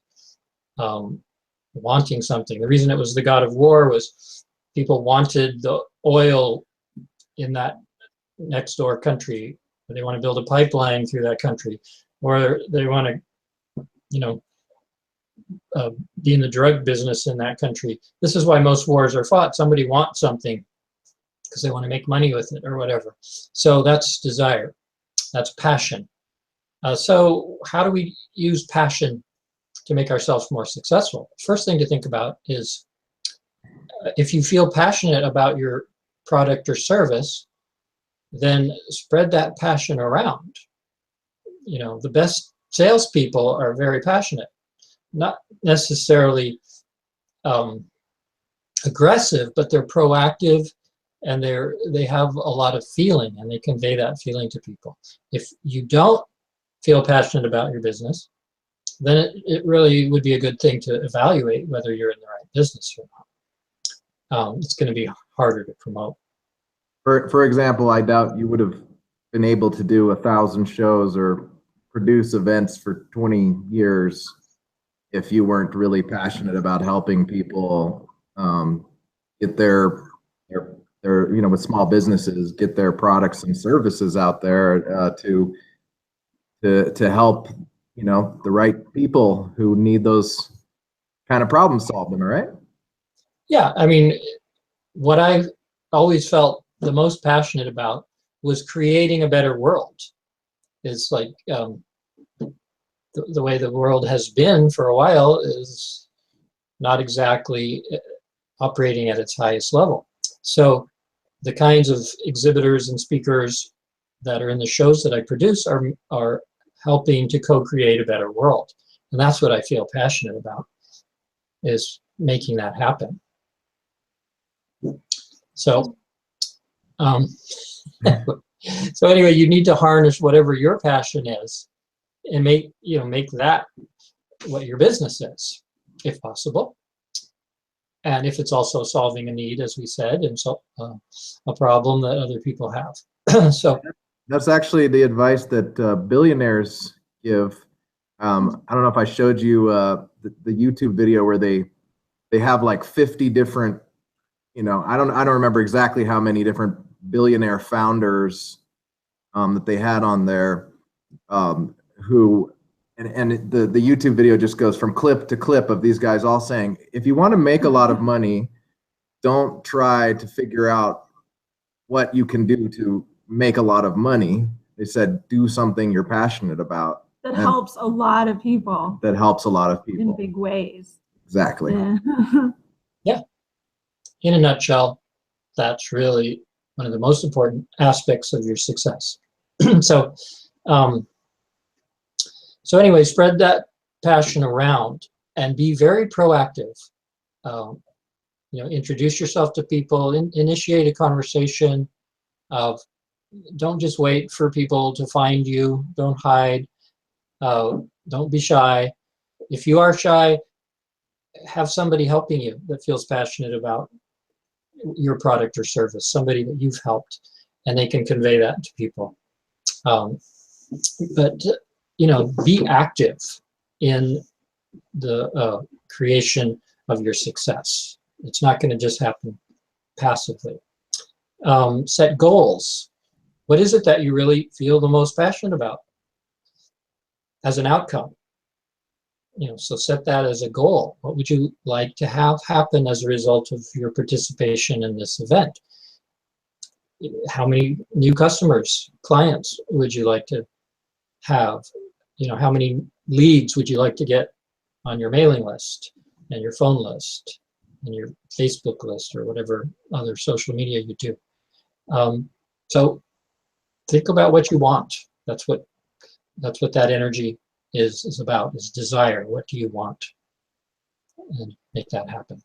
wanting something. The reason it was the god of war was people wanted the oil in that next door country. They want to build a pipeline through that country, or they want to, you know, be in the drug business in that country. This is why most wars are fought. Somebody wants something because they want to make money with it or whatever. So that's desire. That's passion. So how do we use passion to make ourselves more successful? First thing to think about is if you feel passionate about your product or service, then spread that passion around. You know, the best salespeople are very passionate, not necessarily aggressive, but they're proactive and they have a lot of feeling and they convey that feeling to people. If you don't feel passionate about your business, then it really would be a good thing to evaluate whether you're in the right business or not. It's going to be harder to promote. For example, I doubt you would have been able to do 1,000 shows or produce events for 20 years if you weren't really passionate about helping people get their with small businesses, get their products and services out there to help the right people who need those kind of problems solved. Am I right? Yeah, I mean, what I always felt the most passionate about was creating a better world. It's like the way the world has been for a while is not exactly operating at its highest level. So the kinds of exhibitors and speakers that are in the shows that I produce are helping to co-create a better world. And that's what I feel passionate about, is making that happen. So, so anyway, you need to harness whatever your passion is and make that what your business is, if possible. And if it's also solving a need, as we said, and so a problem that other people have. So that's actually the advice that billionaires give. I don't know if I showed you the YouTube video where they have like 50 different, I don't remember exactly how many different billionaire founders that they had on there, who and the YouTube video just goes from clip to clip of these guys all saying, if you want to make a lot of money, don't try to figure out what you can do to make a lot of money. They said, do something you're passionate about. That helps a lot of people. That helps a lot of people. In big ways. Exactly. Yeah. Yeah. In a nutshell, that's really one of the most important aspects of your success. So, so anyway, spread that passion around and be very proactive. Introduce yourself to people, initiate a conversation. Don't just wait for people to find you. Don't hide. Don't be shy. If you are shy, have somebody helping you that feels passionate about your product or service, somebody that you've helped, and they can convey that to people. But be active in the creation of your success. It's not going to just happen passively. Set goals. What is it that you really feel the most passionate about? as an outcome. So set that as a goal. What would you like to have happen as a result of your participation in this event? How many new customers, clients would you like to have? How many leads would you like to get on your mailing list and your phone list and your Facebook list or whatever other social media you do? So think about what you want. That's what that energy is about, is desire. What do you want? And make that happen.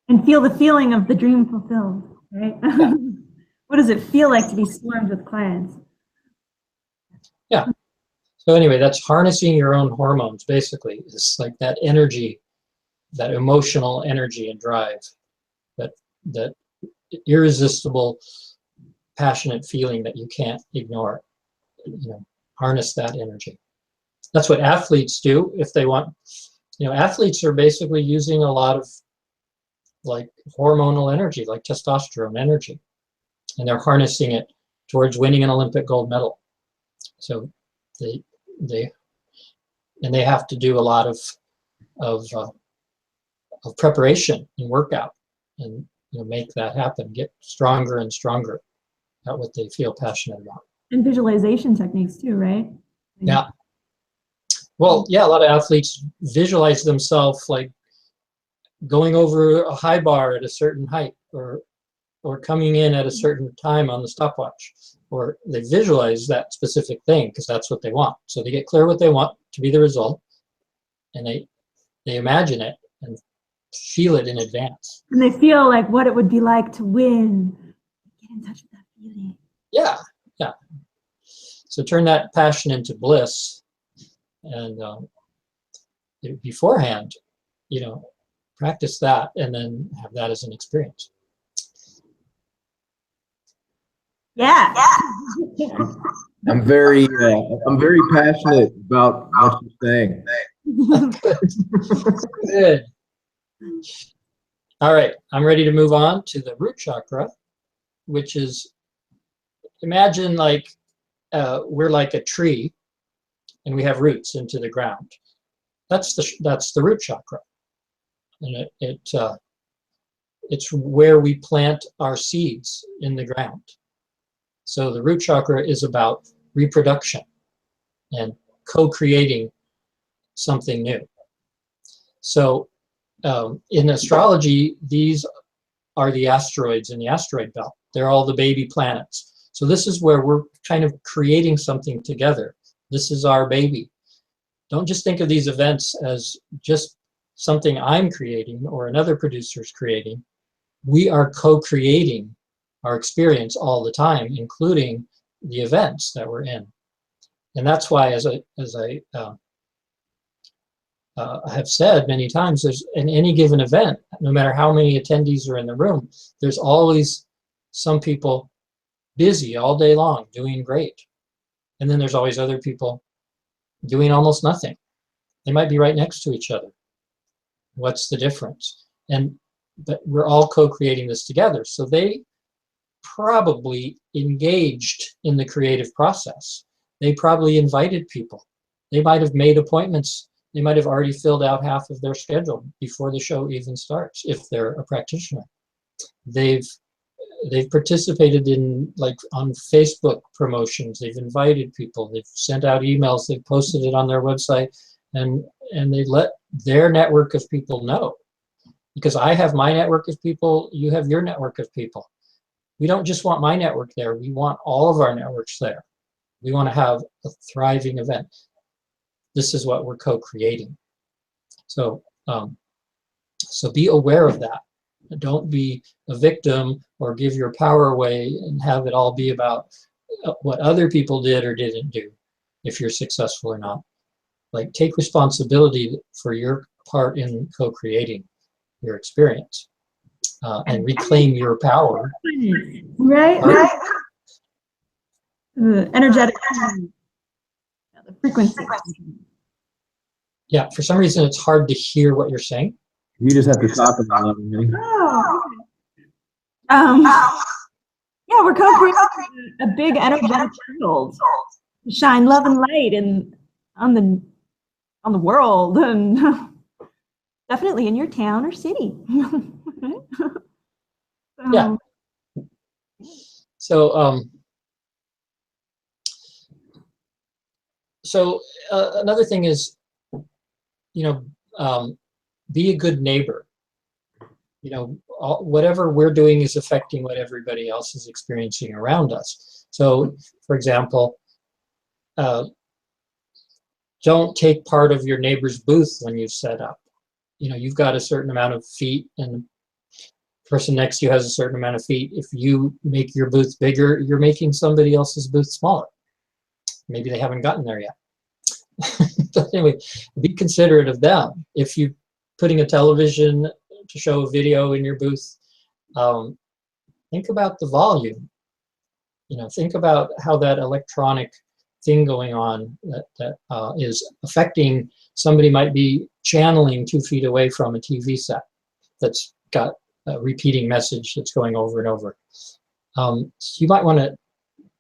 And feel the feeling of the dream fulfilled, right? Yeah. What does it feel like to be swarmed with clients? Yeah. So anyway, that's harnessing your own hormones, basically. It's like that energy, that emotional energy and drive, that irresistible, passionate feeling that you can't ignore. Harness that energy. That's what athletes do if they want. Athletes are basically using a lot of like hormonal energy, like testosterone energy, and they're harnessing it towards winning an Olympic gold medal. So they have to do a lot of preparation and workout, and make that happen. Get stronger and stronger at what they feel passionate about. And visualization techniques too, right? Yeah. Well, yeah, a lot of athletes visualize themselves like going over a high bar at a certain height, or coming in at a certain time on the stopwatch, or they visualize that specific thing because that's what they want. So they get clear what they want to be the result, and they imagine it and feel it in advance. And they feel like what it would be like to win. Get in touch with that feeling. Yeah. So turn that passion into bliss, and beforehand, practice that, and then have that as an experience. Yeah. I'm very passionate about what you're saying. Good. All right, I'm ready to move on to the root chakra, which is, imagine like we're like a tree, and we have roots into the ground. That's the root chakra, and it's where we plant our seeds in the ground. So the root chakra is about reproduction and co-creating something new. So in astrology, these are the asteroids in the asteroid belt. They're all the baby planets. So this is where we're kind of creating something together. This is our baby. Don't just think of these events as just something I'm creating or another producer's creating. We are co-creating our experience all the time, including the events that we're in. And that's why, as I have said many times, there's in any given event, no matter how many attendees are in the room, there's always some people busy all day long doing great. And then there's always other people doing almost nothing. They might be right next to each other. What's the difference? But we're all co-creating this together. So they probably engaged in the creative process. They probably invited people. They might have made appointments. They might have already filled out half of their schedule before the show even starts, if they're a practitioner. They've participated in, like, on Facebook promotions. They've invited people. They've sent out emails. They've posted it on their website, and they let their network of people know. Because I have my network of people, you have your network of people. We don't just want my network there. We want all of our networks there. We want to have a thriving event. This is what we're co-creating. So, so be aware of that. Don't be a victim or give your power away and have it all be about what other people did or didn't do, if you're successful or not. Like, take responsibility for your part in co-creating your experience, and reclaim your power. Right? The energetic, the frequency. Yeah, for some reason it's hard to hear what you're saying. You just have to talk about it. Oh. Yeah, we're co-creating a big energetic field shine love and light and on the world and definitely in your town or city. Right? Yeah. So, another thing is, be a good neighbor. Whatever we're doing is affecting what everybody else is experiencing around us. So, for example, don't take part of your neighbor's booth when you set up. You've got a certain amount of feet and the person next to you has a certain amount of feet. If you make your booth bigger, you're making somebody else's booth smaller. Maybe they haven't gotten there yet. But anyway, be considerate of them. If you're putting a television to show a video in your booth, think about the volume. Think about how that electronic thing going on that is affecting somebody might be channeling 2 feet away from a TV set that's got a repeating message that's going over and over. So you might want to,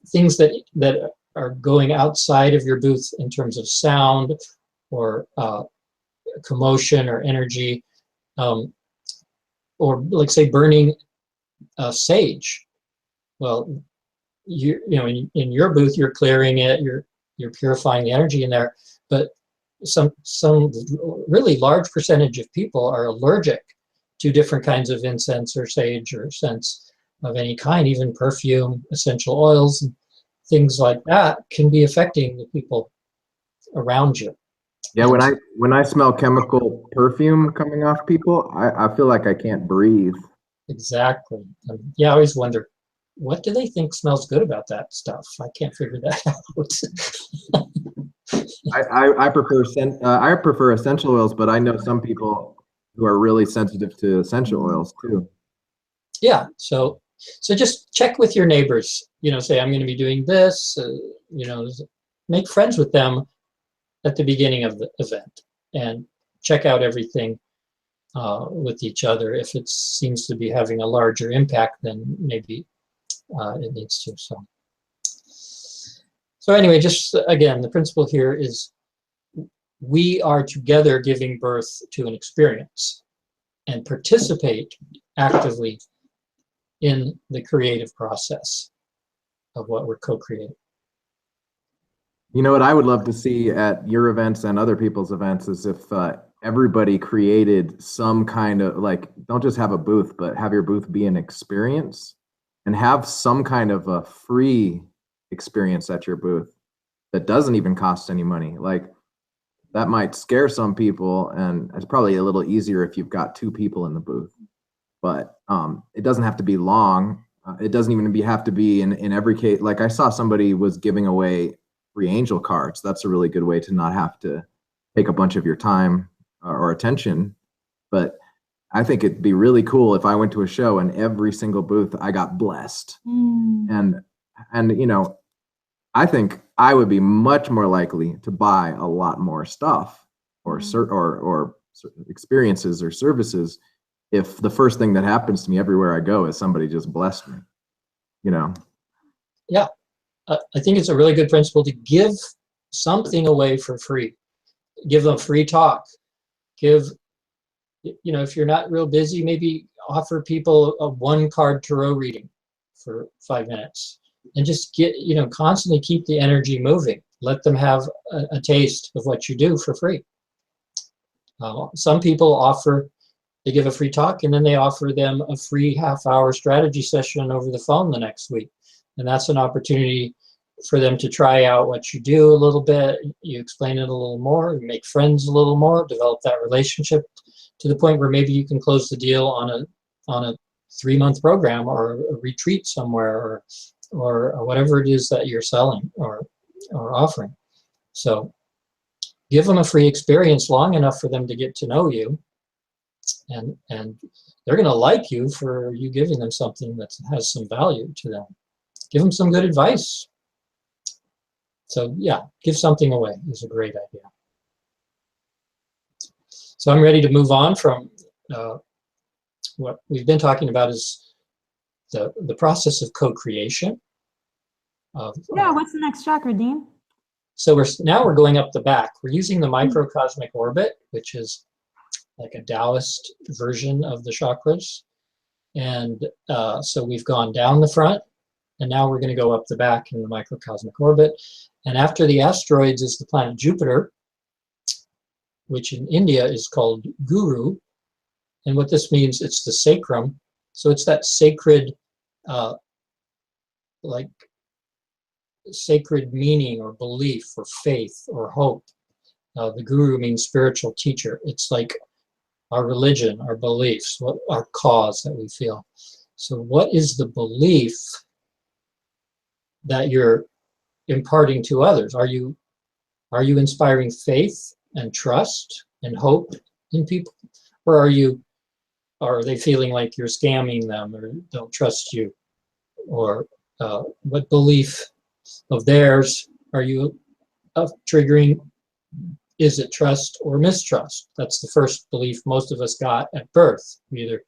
things that are going outside of your booth in terms of sound or commotion or energy, or like say burning sage. Well, in your booth, you're clearing it, you're purifying the energy in there, but some really large percentage of people are allergic to different kinds of incense or sage or scents of any kind, even perfume, essential oils, and things like that can be affecting the people around you. Yeah, when I smell chemical perfume coming off people, I feel like I can't breathe. Exactly. Yeah, I always wonder, what do they think smells good about that stuff? I can't figure that out. I prefer essential oils, but I know some people who are really sensitive to essential oils too. Yeah, so just check with your neighbors. Say I'm going to be doing this. Make friends with them at the beginning of the event and check out everything with each other. If it seems to be having a larger impact, then maybe it needs to. So anyway, just again, the principle here is we are together giving birth to an experience and participate actively in the creative process of what we're co-creating. You know what I would love to see at your events and other people's events is if everybody created some kind of, like, don't just have a booth, but have your booth be an experience and have some kind of a free experience at your booth that doesn't even cost any money. Like, that might scare some people, and it's probably a little easier if you've got 2 people in the booth, but it doesn't have to be long. It doesn't even have to be in every case. Like, I saw somebody was giving away free angel cards. That's a really good way to not have to take a bunch of your time or attention. But I think it'd be really cool if I went to a show and every single booth I got blessed. And I think I would be much more likely to buy a lot more stuff or experiences or services if the first thing that happens to me everywhere I go is somebody just blessed me. Yeah. I think it's a really good principle to give something away for free. Give them free talk. If you're not real busy, maybe offer people a 1-card tarot reading for 5 minutes and just constantly keep the energy moving. Let them have a taste of what you do for free. Some people they give a free talk and then they offer them a free half-hour strategy session over the phone the next week. And that's an opportunity for them to try out what you do a little bit. You explain it a little more, you make friends a little more, develop that relationship to the point where maybe you can close the deal on a 3-month program or a retreat somewhere or whatever it is that you're selling or offering. So give them a free experience long enough for them to get to know you, and they're going to like you for you giving them something that has some value to them. Give them some good advice. So yeah, give something away is a great idea. So I'm ready to move on from what we've been talking about is the process of co-creation. What's the next chakra, Dean? So now we're going up the back. We're using the microcosmic orbit, which is like a Taoist version of the chakras. And so we've gone down the front, and now we're going to go up the back in the microcosmic orbit. And after the asteroids is the planet Jupiter, which in India is called Guru. And what this means, it's the sacrum. So it's that sacred, like sacred meaning or belief or faith or hope. The Guru means spiritual teacher. It's like our religion, our beliefs, our cause that we feel. So what is the belief that you're imparting to others? Are you inspiring faith and trust and hope in people? Or are they feeling like you're scamming them or don't trust you? Or what belief of theirs are you triggering? Is it trust or mistrust? That's the first belief most of us got at birth. We either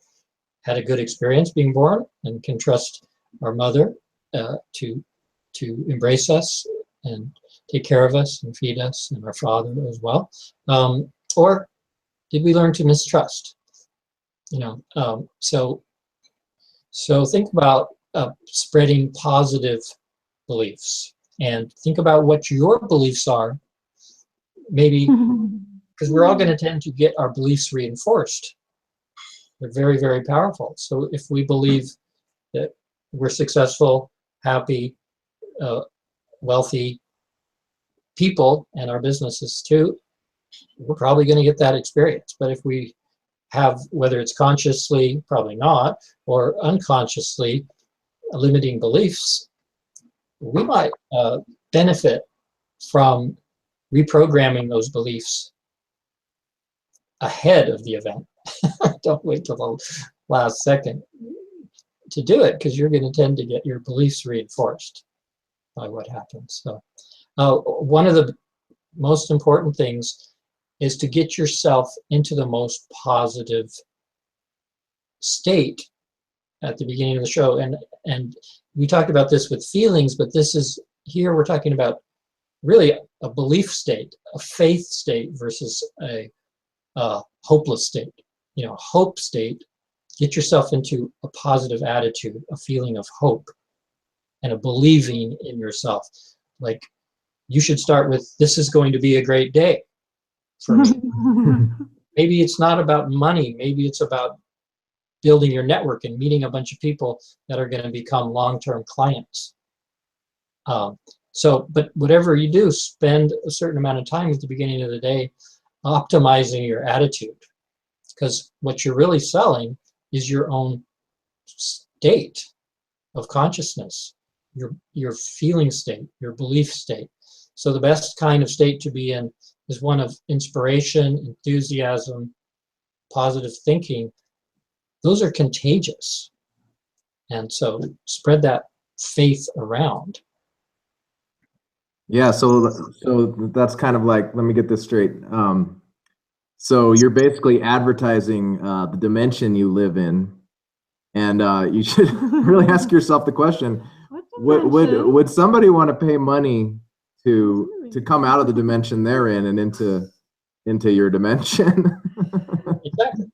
had a good experience being born and can trust our mother to embrace us and take care of us and feed us, and our father as well. Or did we learn to mistrust? So think about spreading positive beliefs, and think about what your beliefs are. Maybe because we're all going to tend to get our beliefs reinforced. They're very, very powerful. So if we believe that we're successful, happy, wealthy people, and our businesses too, we're probably going to get that experience. But if we have, whether it's consciously, probably not, or unconsciously limiting beliefs, we might benefit from reprogramming those beliefs ahead of the event. Don't wait till the last second to do it, because you're going to tend to get your beliefs reinforced by what happens. So one of the most important things is to get yourself into the most positive state at the beginning of the show. And we talked about this with feelings, but this is, here we're talking about really a belief state, a faith state versus a hopeless state. Hope state, get yourself into a positive attitude, a feeling of hope, and a believing in yourself. Like, you should start with, this is going to be a great day for me. Maybe it's not about money. Maybe it's about building your network and meeting a bunch of people that are going to become long-term clients. But whatever you do, spend a certain amount of time at the beginning of the day optimizing your attitude, because what you're really selling is your own state of consciousness, your feeling state, your belief state. So the best kind of state to be in is one of inspiration, enthusiasm, positive thinking. Those are contagious. And so spread that faith around. Yeah, so that's kind of like, let me get this straight. So you're basically advertising the dimension you live in, and you should really ask yourself the question: would somebody want to pay money to come out of the dimension they're in and into your dimension? Exactly.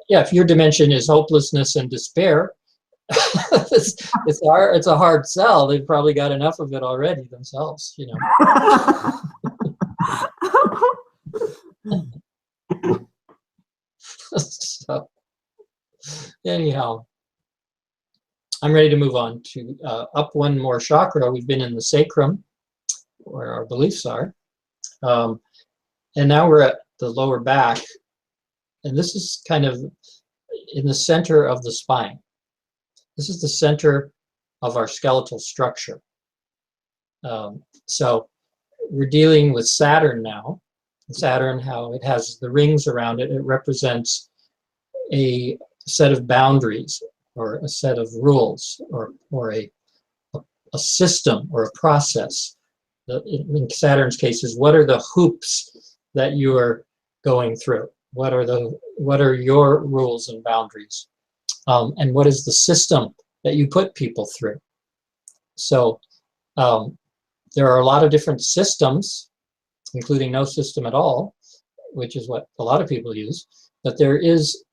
Yeah, if your dimension is hopelessness and despair, it's a hard sell. They've probably got enough of it already themselves, So anyhow, I'm ready to move on to up one more chakra. We've been in the sacrum, where our beliefs are, and now we're at the lower back, and this is kind of in the center of the spine. This is the center of our skeletal structure. So we're dealing with Saturn now. Saturn, how it has the rings around it, it represents a set of boundaries or a set of rules or a system or a process. In Saturn's case is, what are the hoops that you are going through? What are your rules and boundaries? And what is the system that you put people through? So There are a lot of different systems, including no system at all, which is what a lot of people use, but there is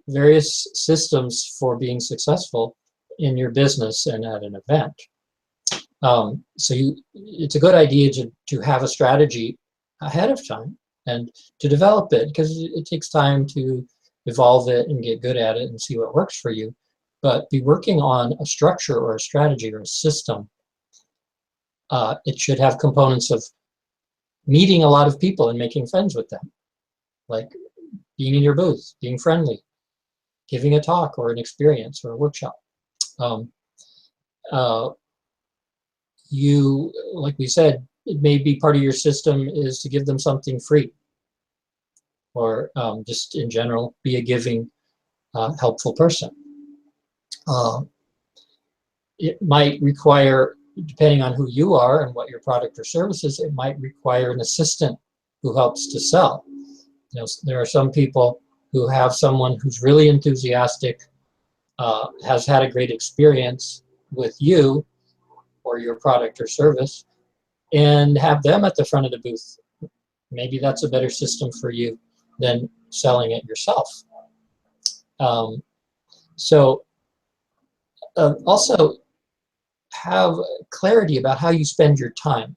various systems for being successful in your business and at an event. It's a good idea to have a strategy ahead of time and to develop it, because it takes time to evolve it and get good at it and see what works for you. But be working on a structure or a strategy or a system. It should have components of meeting a lot of people and making friends with them, like being in your booth, being friendly, giving a talk or an experience or a workshop. Like we said, it may be part of your system is to give them something free, or just in general, be a giving, helpful person. It might require, depending on who you are and what your product or service is, it might require an assistant who helps to sell. You know, there are some people who have someone who's really enthusiastic, has had a great experience with you or your product or service, and have them at the front of the booth. Maybe that's a better system for you than selling it yourself. Also have clarity about how you spend your time.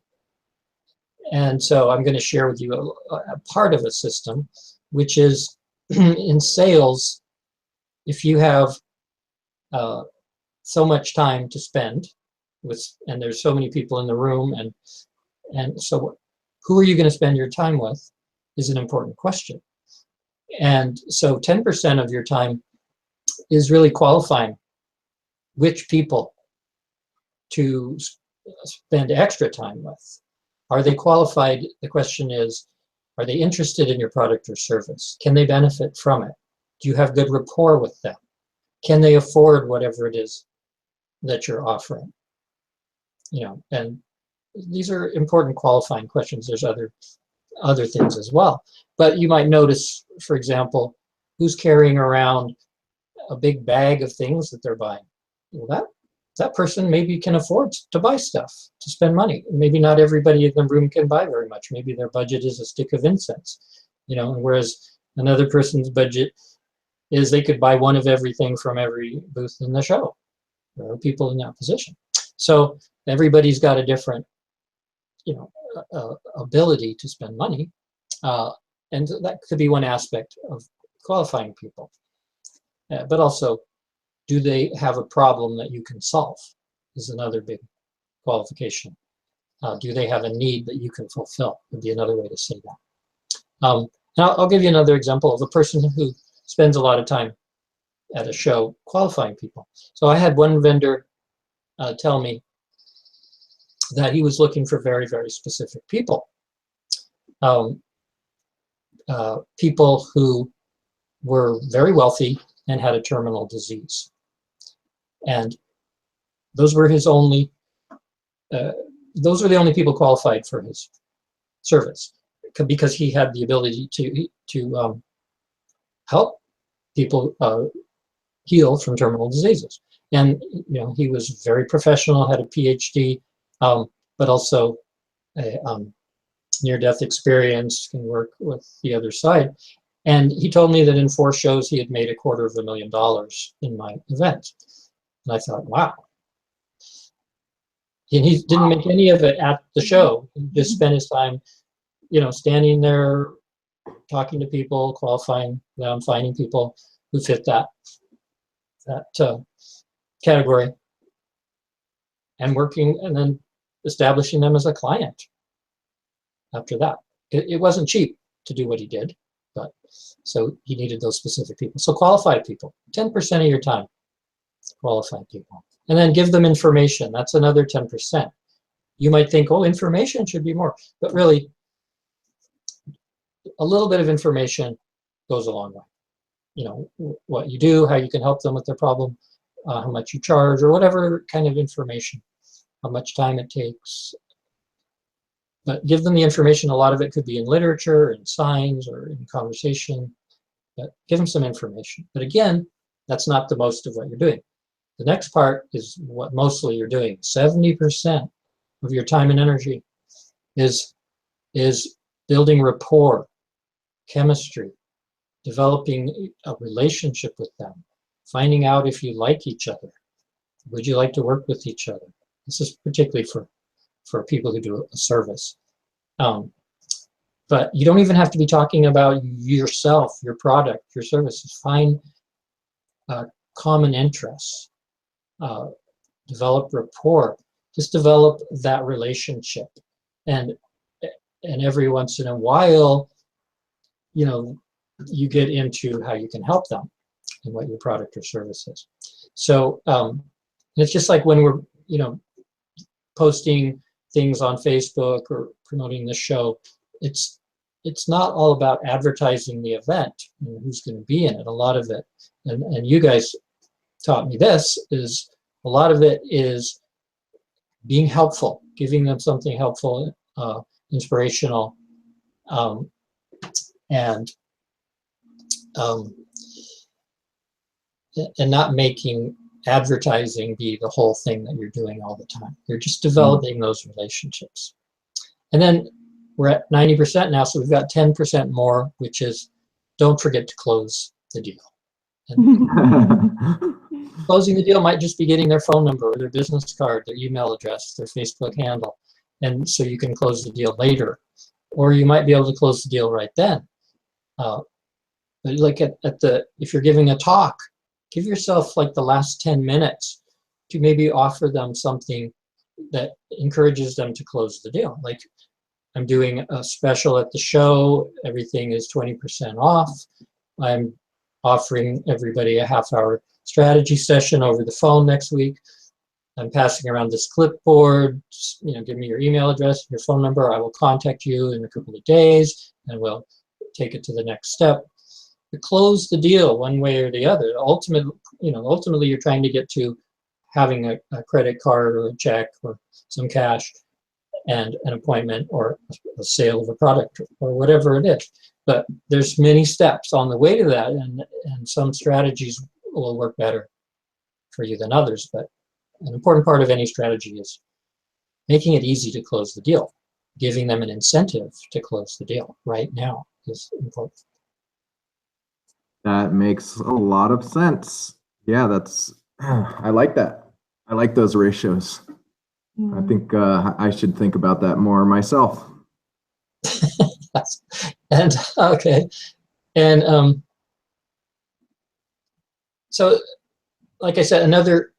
And so I'm going to share with you a part of a system, which is in sales, if you have so much time to spend and there's so many people in the room, and so who are you going to spend your time with is an important question. And so 10% of your time is really qualifying which people to spend extra time with. Are they qualified? The question is, are they interested in your product or service? Can they benefit from it? Do you have good rapport with them? Can they afford whatever it is that you're offering? You know, and these are important qualifying questions. There's other things as well. But you might notice, for example, who's carrying around a big bag of things that they're buying. Well, that person maybe can afford to buy stuff, to spend money. Maybe not everybody in the room can buy very much. Maybe their budget is a stick of incense, you know, whereas another person's budget is they could buy one of everything from every booth in the show. There are people in that position. So everybody's got a different, you know, ability to spend money. And that could be one aspect of qualifying people. But also, do they have a problem that you can solve is another big qualification. Do they have a need that you can fulfill would be another way to say that. Now I'll give you another example of a person who spends a lot of time at a show qualifying people. So I had one vendor tell me that he was looking for very, very specific people. People who were very wealthy and had a terminal disease. And those were his only, those were the only people qualified for his service, because he had the ability to help people heal from terminal diseases. And you know, he was very professional, had a PhD, but also a near-death experience, can work with the other side. And he told me that in 4 shows he had made $250,000 in my event. And I thought, wow. And he didn't make any of it at the show. He just spent his time, you know, standing there, talking to people, qualifying them, finding people who fit that category, and working, and then establishing them as a client after that. It wasn't cheap to do what he did, but so he needed those specific people. So qualified people, 10% of your time, qualified people. And then give them information. That's another 10%. You might think, oh, information should be more, but really a little bit of information goes a long way. You know, what you do, how you can help them with their problem, how much you charge, or whatever kind of information, how much time it takes. But give them the information. A lot of it could be in literature, in signs, or in conversation. But give them some information. But again, that's not the most of what you're doing. The next part is what mostly you're doing. 70% of your time and energy is building rapport, chemistry, developing a relationship with them, finding out if you like each other. Would you like to work with each other? This is particularly for people who do a service. But you don't even have to be talking about yourself, your product, your services. Find common interests, develop rapport, just develop that relationship. And every once in a while, you know, you get into how you can help them and what your product or service is. So it's just like when we're, you know, posting things on Facebook or promoting the show, it's not all about advertising the event and who's going to be in it. A lot of it, and you guys taught me this, is a lot of it is being helpful, giving them something helpful, inspirational, and not making advertising be the whole thing that you're doing all the time. You're just developing those relationships. And then we're at 90% now, so we've got 10% more, which is don't forget to close the deal. And closing the deal might just be getting their phone number or their business card, their email address, their Facebook handle. And so you can close the deal later. Or you might be able to close the deal right then. But like if you're giving a talk, give yourself like the last 10 minutes to maybe offer them something that encourages them to close the deal. Like, I'm doing a special at the show, everything is 20% off. I'm offering everybody a half-hour strategy session over the phone next week. I'm passing around this clipboard, you know, give me your email address, your phone number, I will contact you in a couple of days, and we'll take it to the next step. To close the deal one way or the other. Ultimately, you're trying to get to having a credit card or a check or some cash and an appointment or a sale of a product or whatever it is. But there's many steps on the way to that, and some strategies will work better for you than others. But an important part of any strategy is making it easy to close the deal. Giving them an incentive to close the deal right now is important. That makes a lot of sense. Yeah, I like that. I like those ratios. I think I should think about that more myself. And okay, and so like I said, another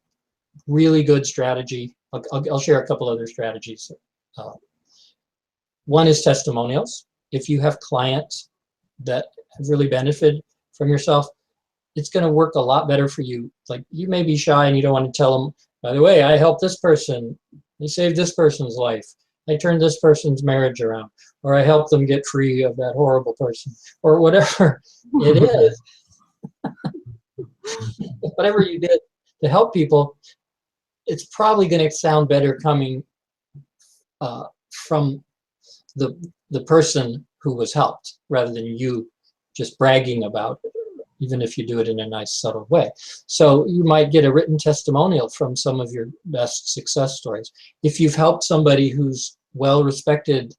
really good strategy. I'll share a couple other strategies. One is testimonials. If you have clients that have really benefited from yourself, it's going to work a lot better for you. Like, you may be shy and you don't want to tell them, by the way, I helped this person. I saved this person's life. I turned this person's marriage around. Or I helped them get free of that horrible person. Or whatever it is. Whatever you did to help people, it's probably going to sound better coming from the person who was helped, rather than you just bragging about it, even if you do it in a nice, subtle way. So you might get a written testimonial from some of your best success stories. If you've helped somebody who's well respected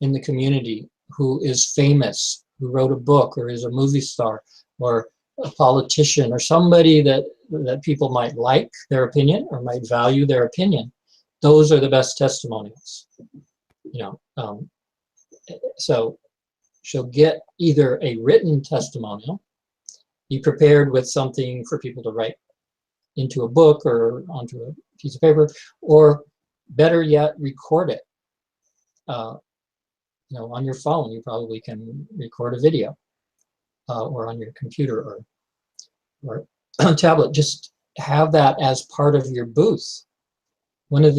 in the community, who is famous, who wrote a book or is a movie star or a politician or somebody that people might like their opinion or might value their opinion, those are the best testimonials. So she'll get either a written testimonial, be prepared with something for people to write into a book or onto a piece of paper, or better yet, record it. On your phone, you probably can record a video, or on your computer or tablet. Just have that as part of your booth. One of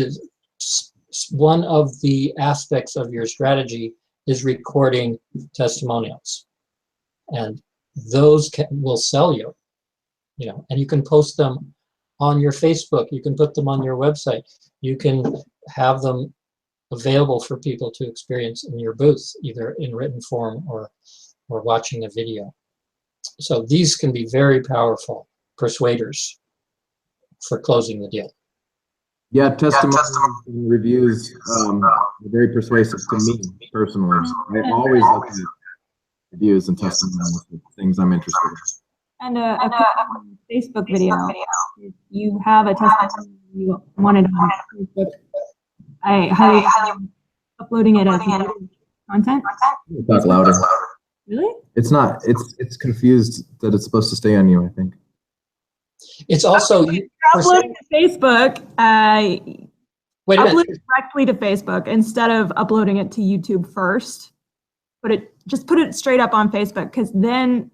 the aspects of your strategy is recording testimonials, and those will sell you. And you can post them on your Facebook. You can put them on your website. You can have them available for people to experience in your booth, either in written form or watching a video. So these can be very powerful persuaders for closing the deal. Yeah, testimonies and reviews are very persuasive to me personally. I always look at reviews and testimonials of things I'm interested in. And a quick Facebook video. If you have a testimony you wanted on Facebook, I highly recommend uploading it as native content. Talk louder. Really? It's not. It's confused that it's supposed to stay on you, I think. It's also, Uploading to Facebook, wait a upload minute, it directly to Facebook instead of uploading it to YouTube first. Just put it straight up on Facebook, because then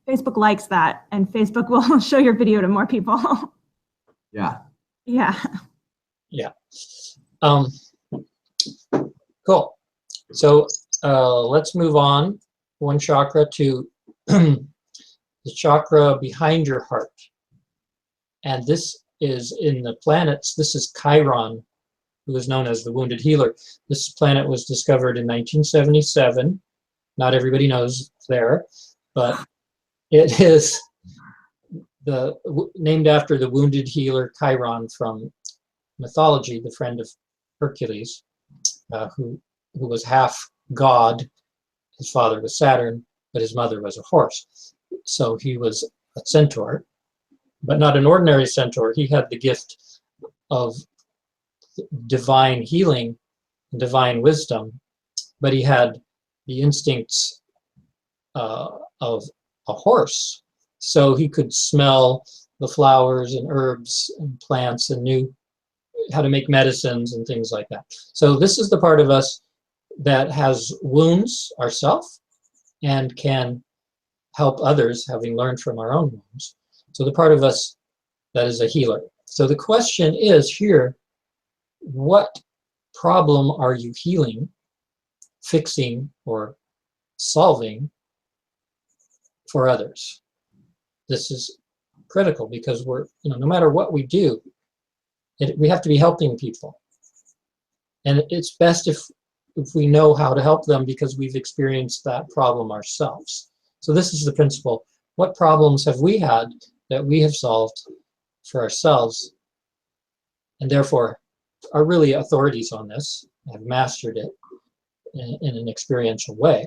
Facebook likes that, and Facebook will show your video to more people. Yeah. Yeah. yeah. Cool. So let's move on one chakra to the chakra behind your heart. And this is in the planets. This is Chiron, who is known as the wounded healer. This planet was discovered in 1977. Not everybody knows it's there, but it is named after the wounded healer Chiron from mythology, the friend of Hercules, who was half god. His father was Saturn, but his mother was a horse. So he was a centaur, but not an ordinary centaur. He had the gift of divine healing and divine wisdom, but he had the instincts of a horse. So he could smell the flowers and herbs and plants and knew how to make medicines and things like that. So this is the part of us that has wounds ourselves and can help others, having learned from our own wounds. So the part of us that is a healer. So the question is here, what problem are you healing, fixing, or solving for others? This is critical, because we're, no matter what we do, we have to be helping people. And it's best if we know how to help them, because we've experienced that problem ourselves. So this is the principle. What problems have we had that we have solved for ourselves, and therefore are really authorities on this, have mastered it in an experiential way.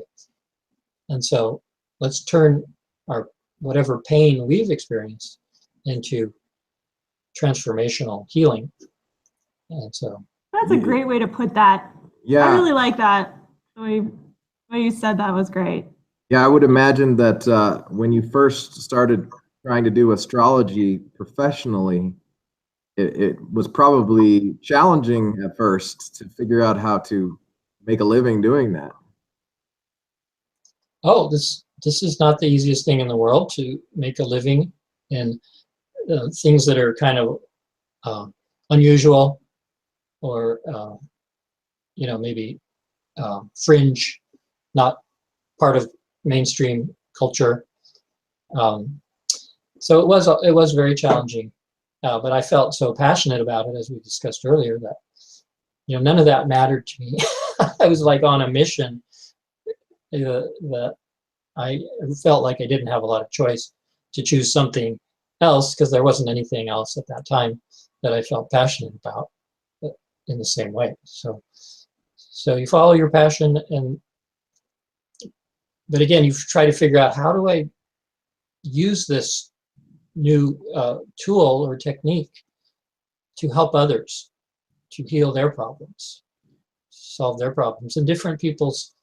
And so let's turn our whatever pain we've experienced into transformational healing. And so That's a great way to put that. Yeah. I really like that. The way you said that was great. Yeah, I would imagine that when you first started trying to do astrology professionally, it was probably challenging at first to figure out how to make a living doing that. Oh, this is not the easiest thing in the world, to make a living in things that are kind of unusual, or maybe fringe, not part of mainstream culture. So it was very challenging, but I felt so passionate about it, as we discussed earlier, that none of that mattered to me. I was like on a mission that I felt like I didn't have a lot of choice to choose something else, because there wasn't anything else at that time that I felt passionate about in the same way. So you follow your passion, but again, you try to figure out, how do I use this new tool or technique to help others, to heal their problems, solve their problems. And different people's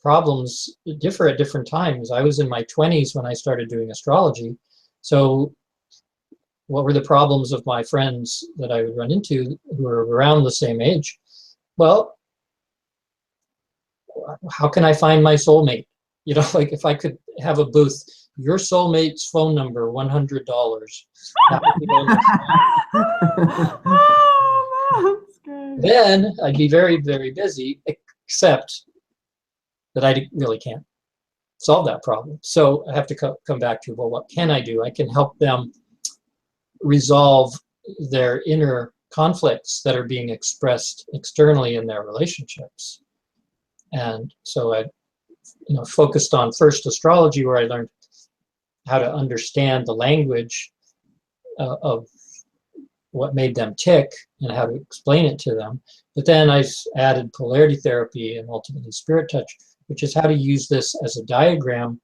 problems differ at different times. I was in my 20s when I started doing astrology. So what were the problems of my friends that I would run into who were around the same age? Well, how can I find my soulmate? Like if I could have a booth, your soulmate's phone number, $100. That would be Oh, that's great. then I'd be very, very busy, except that I really can't solve that problem. So I have to come back to, well, what can I do? I can help them resolve their inner conflicts that are being expressed externally in their relationships. And so I focused on first astrology, where I learned how to understand the language of what made them tick and how to explain it to them. But then I added polarity therapy and ultimately spirit touch, which is how to use this as a diagram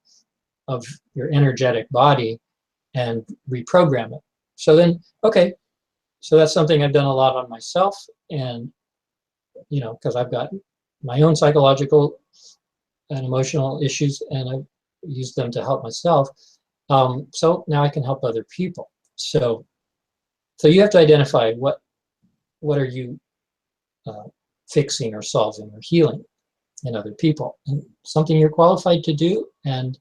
of your energetic body and reprogram it. So then, okay, so that's something I've done a lot on myself, and because I've got my own psychological and emotional issues, and I've used them to help myself. So now I can help other people. So you have to identify what are you fixing or solving or healing in other people, and something you're qualified to do, and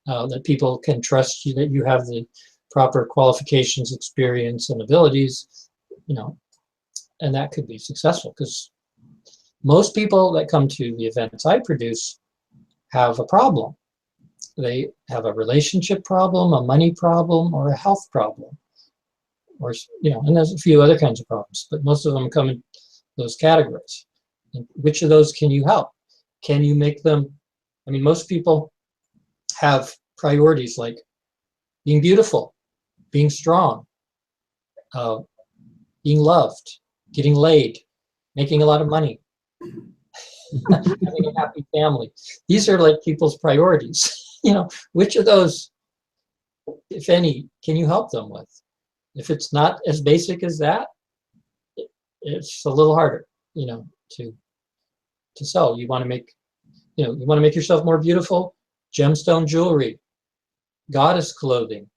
that people can trust you, that you have the proper qualifications, experience, and abilities, and that could be successful, because most people that come to the events I produce have a problem. They have a relationship problem, a money problem, or a health problem, or and there's a few other kinds of problems, but most of them come in those categories. And which of those can you help? Can you make them? I mean, most people have priorities like being beautiful, being strong, being loved, getting laid, making a lot of money, having a happy family. These are like people's priorities. Which of those, if any, can you help them with? If it's not as basic as that, it's a little harder, to sell. You want to make, you want to make yourself more beautiful. Gemstone jewelry, goddess clothing,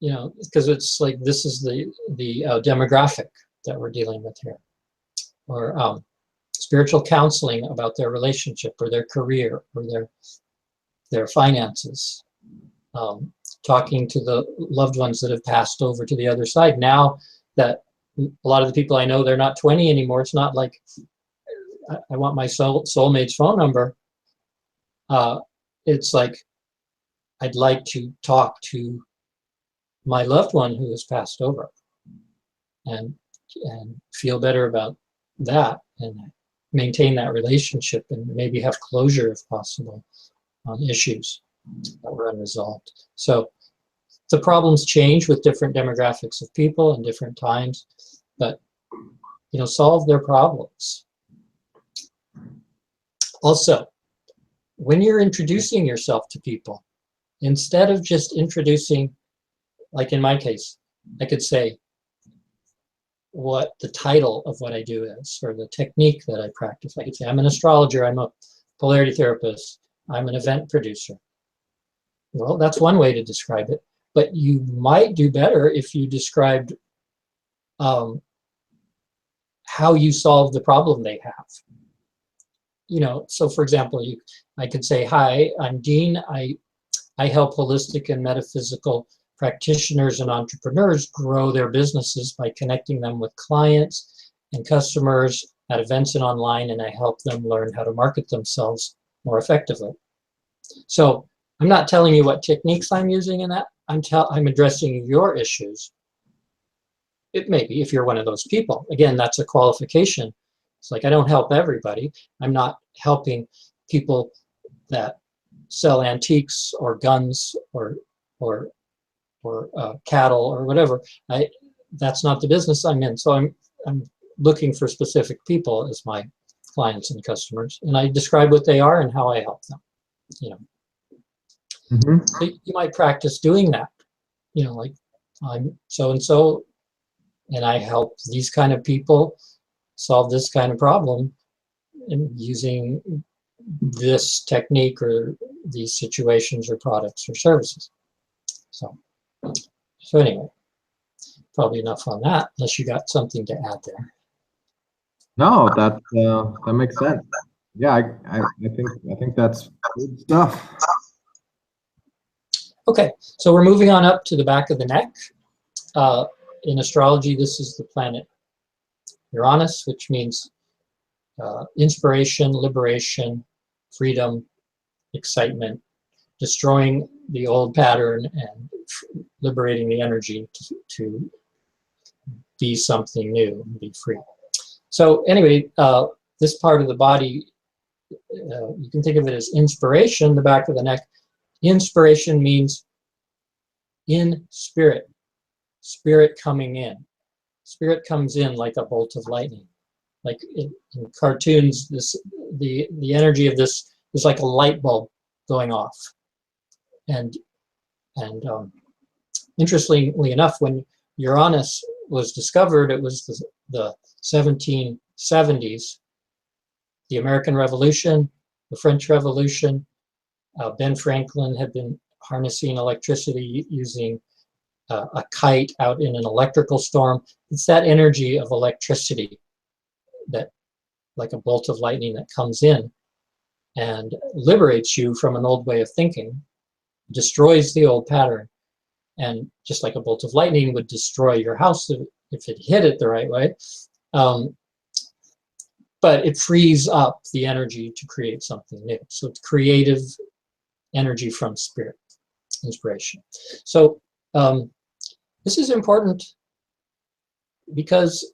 because it's like this is the demographic that we're dealing with here, or spiritual counseling about their relationship or their career or their finances, talking to the loved ones that have passed over to the other side. Now that a lot of the people I know, they're not 20 anymore. It's not like I want my soulmate's phone number. It's like I'd like to talk to my loved one who has passed over, and feel better about that, and maintain that relationship, and maybe have closure if possible on issues that were unresolved. So the problems change with different demographics of people and different times, but solve their problems. Also, when you're introducing yourself to people, instead of just introducing, like in my case, I could say what the title of what I do is, or the technique that I practice. I could say I'm an astrologer, I'm a polarity therapist, I'm an event producer. Well, that's one way to describe it, but you might do better if you described how you solve the problem they have. So for example, I could say, hi, I'm Dean. I help holistic and metaphysical practitioners and entrepreneurs grow their businesses by connecting them with clients and customers at events and online, and I help them learn how to market themselves more effectively. So I'm not telling you what techniques I'm using in that. I'm addressing your issues. It may be, if you're one of those people. Again, that's a qualification. It's like I don't help everybody. I'm not helping people that sell antiques or guns or cattle or whatever. That's not the business I'm in. So I'm looking for specific people as my clients and customers, and I describe what they are and how I help them. Mm-hmm. So you might practice doing that. Like I'm so and so, and I help these kind of people solve this kind of problem, and using this technique or these situations or products or services. So anyway, probably enough on that, unless you got something to add there. No, that makes sense. Yeah, I think that's good stuff. Okay, so we're moving on up to the back of the neck. In astrology, this is the planet Uranus, which means inspiration, liberation, freedom, excitement, destroying the old pattern and liberating the energy to be something new and be free. So anyway, this part of the body, you can think of it as inspiration, the back of the neck. Inspiration means in spirit, spirit coming in. Spirit comes in like a bolt of lightning. Like in cartoons, the energy of this is like a light bulb going off. And interestingly enough, when Uranus was discovered, it was the 1770s, the American Revolution, the French Revolution. Ben Franklin had been harnessing electricity using a kite out in an electrical storm. It's that energy of electricity that, like a bolt of lightning, that comes in and liberates you from an old way of thinking, destroys the old pattern. And just like a bolt of lightning would destroy your house if it hit it the right way. But it frees up the energy to create something new. So it's creative energy from spirit, inspiration. So this is important because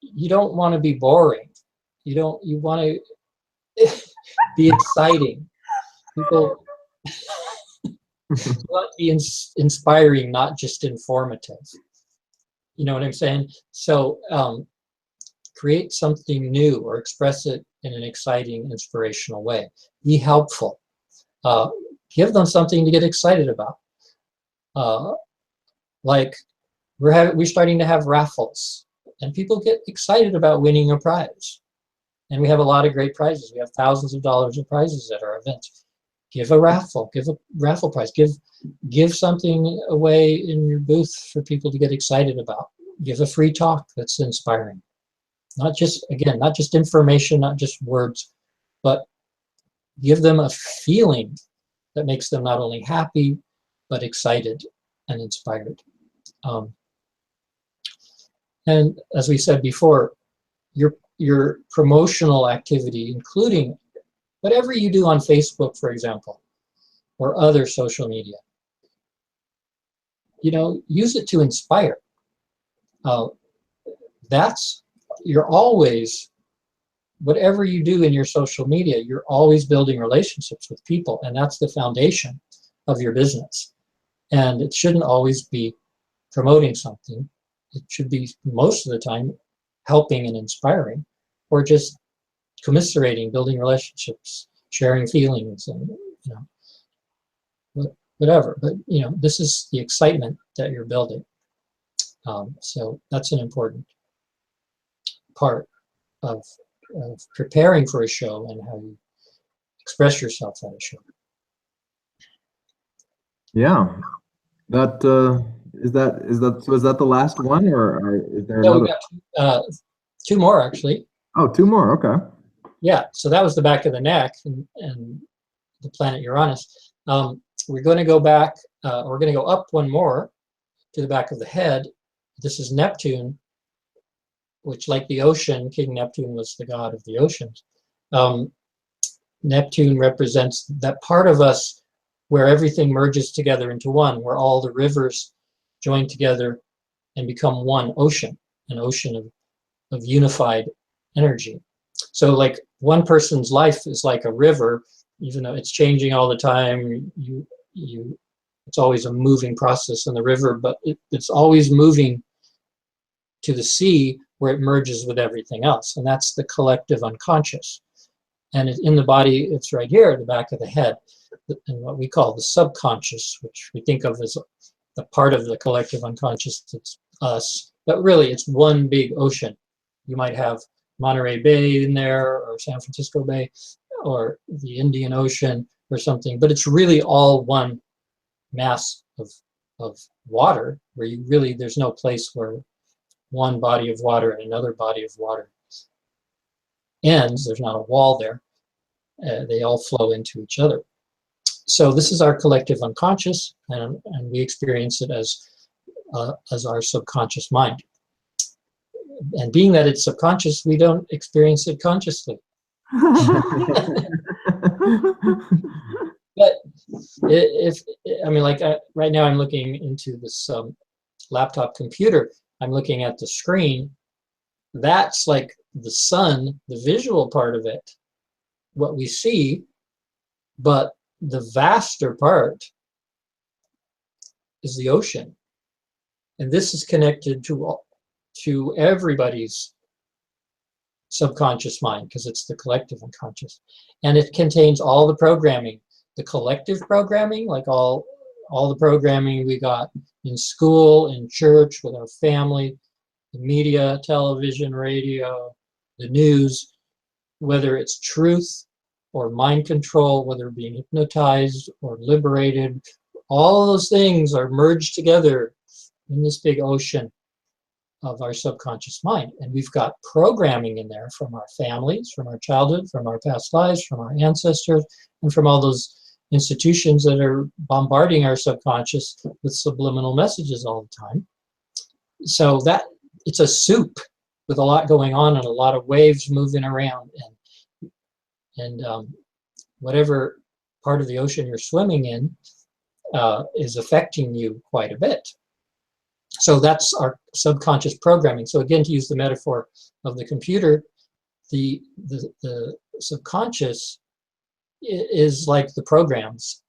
you don't want to be boring. You want to be exciting. People want to be inspiring, not just informative. You know what I'm saying? So create something new or express it in an exciting, inspirational way. Be helpful. Give them something to get excited about. Like we're starting to have raffles, and people get excited about winning a prize. And we have a lot of great prizes. We have thousands of dollars of prizes at our events. Give a raffle prize. Give something away in your booth for people to get excited about. Give a free talk that's inspiring. Not just information, not just words, but give them a feeling that makes them not only happy, but excited and inspired. And as we said before, your promotional activity, including whatever you do on Facebook, for example, or other social media, use it to inspire. You're always, whatever you do in your social media, you're always building relationships with people, and that's the foundation of your business. And it shouldn't always be promoting something. It should be, most of the time, helping and inspiring, or just commiserating, building relationships, sharing feelings, and whatever. But this is the excitement that you're building. So that's an important part of preparing for a show and how you express yourself at a show. Yeah, is that the last one, or is there No, another? we got two more actually. Oh, two more. Okay. Yeah, so that was the back of the neck and the planet Uranus. We're going to go back. We're going to go up one more to the back of the head. This is Neptune, which, like the ocean, King Neptune was the god of the oceans. Neptune represents that part of us where everything merges together into one, where all the rivers join together and become one ocean, an ocean of unified energy. So like one person's life is like a river, even though it's changing all the time. It's always a moving process in the river, but it's always moving to the sea where it merges with everything else. And that's the collective unconscious. And in the body, it's right here at the back of the head, and what we call the subconscious, which we think of as the part of the collective unconscious that's us. But really, it's one big ocean. You might have Monterey Bay in there, or San Francisco Bay, or the Indian Ocean, or something. But it's really all one mass of water, where there's no place where one body of water and another body of water ends. There's not a wall there. They all flow into each other. So this is our collective unconscious, and we experience it as our subconscious mind. And being that it's subconscious, we don't experience it consciously. But right now I'm looking into this laptop computer. I'm looking at the screen. That's like the sun, the visual part of it, what we see, but the vaster part is the ocean. And this is connected to everybody's subconscious mind, because it's the collective unconscious. And it contains all the programming, the collective programming, like all the programming we got in school, in church, with our family, the media, television, radio, the news, whether it's truth or mind control, whether being hypnotized or liberated, all of those things are merged together in this big ocean of our subconscious mind. And we've got programming in there from our families, from our childhood, from our past lives, from our ancestors, and from all those institutions that are bombarding our subconscious with subliminal messages all the time. So that it's a soup with a lot going on and a lot of waves moving around, and whatever part of the ocean you're swimming in is affecting you quite a bit. So that's our subconscious programming. So again, to use the metaphor of the computer, the subconscious is like the programs.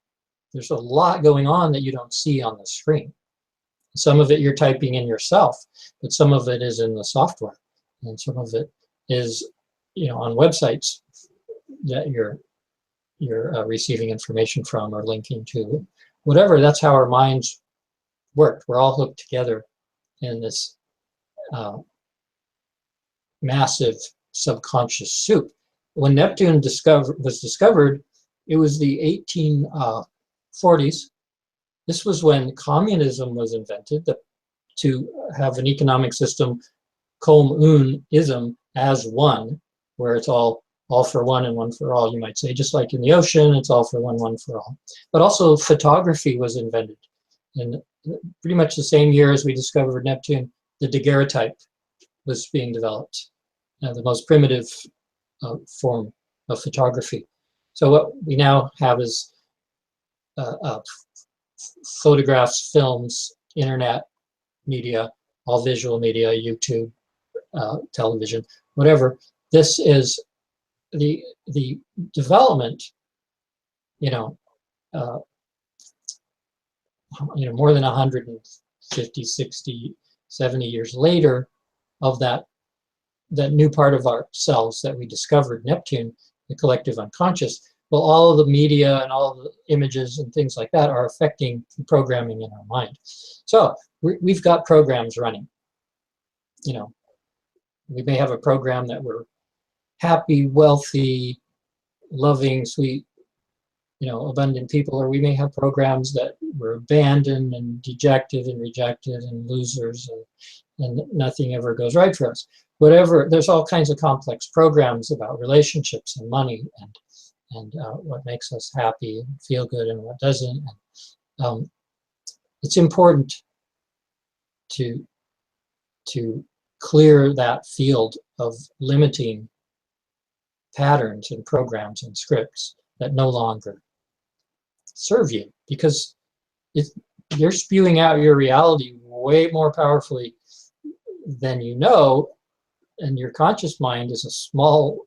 There's a lot going on that you don't see on the screen. Some of it you're typing in yourself, but some of it is in the software, and some of it is, on websites that you're receiving information from or linking to. Whatever, that's how our minds work. We're all hooked together in this massive subconscious soup. When Neptune was discovered, it was the 1840s. This was when communism was invented, to have an economic system, communism, as one, where it's all for one and one for all, you might say. Just like in the ocean, it's all for one, one for all. But also photography was invented. And pretty much the same year as we discovered Neptune, the daguerreotype was being developed, the most primitive form of photography. So what we now have is photographs, films, internet media, all visual media, YouTube, television, whatever. This is the development, more than 150, 60, 70 years later of that new part of ourselves that we discovered, Neptune, the collective unconscious. Well, all of the media and all of the images and things like that are affecting the programming in our mind. So we've got programs running. We may have a program that we're happy, wealthy, loving, sweet, abundant people, or we may have programs that we're abandoned and dejected and rejected and losers, and nothing ever goes right for us. Whatever, there's all kinds of complex programs about relationships and money and what makes us happy and feel good and what doesn't. It's important to clear that field of limiting patterns and programs and scripts that no longer serve you, because you're spewing out your reality way more powerfully than you know, and your conscious mind is a small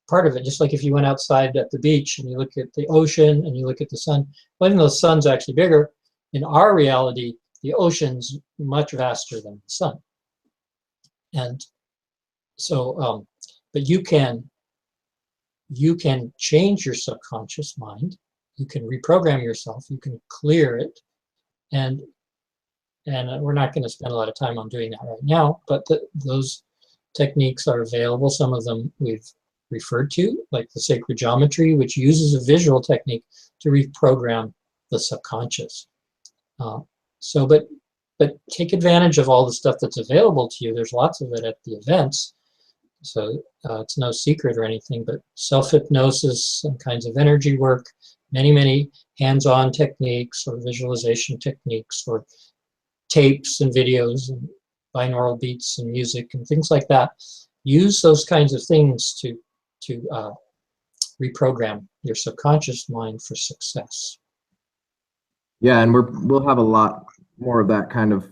part of it. Just like if you went outside at the beach and you look at the ocean and you look at the sun, well, even though the sun's actually bigger, in our reality, the ocean's much vaster than the sun. And so, but you can change your subconscious mind. You can reprogram yourself. You can clear it, and we're not going to spend a lot of time on doing that right now. But those techniques are available. Some of them we've referred to, like the sacred geometry, which uses a visual technique to reprogram the subconscious. But take advantage of all the stuff that's available to you. There's lots of it at the events. So it's no secret or anything, but self-hypnosis, some kinds of energy work, many hands-on techniques or visualization techniques or tapes and videos and binaural beats and music and things like that. Use those kinds of things to reprogram your subconscious mind for success. Yeah, and we'll have a lot more of that kind of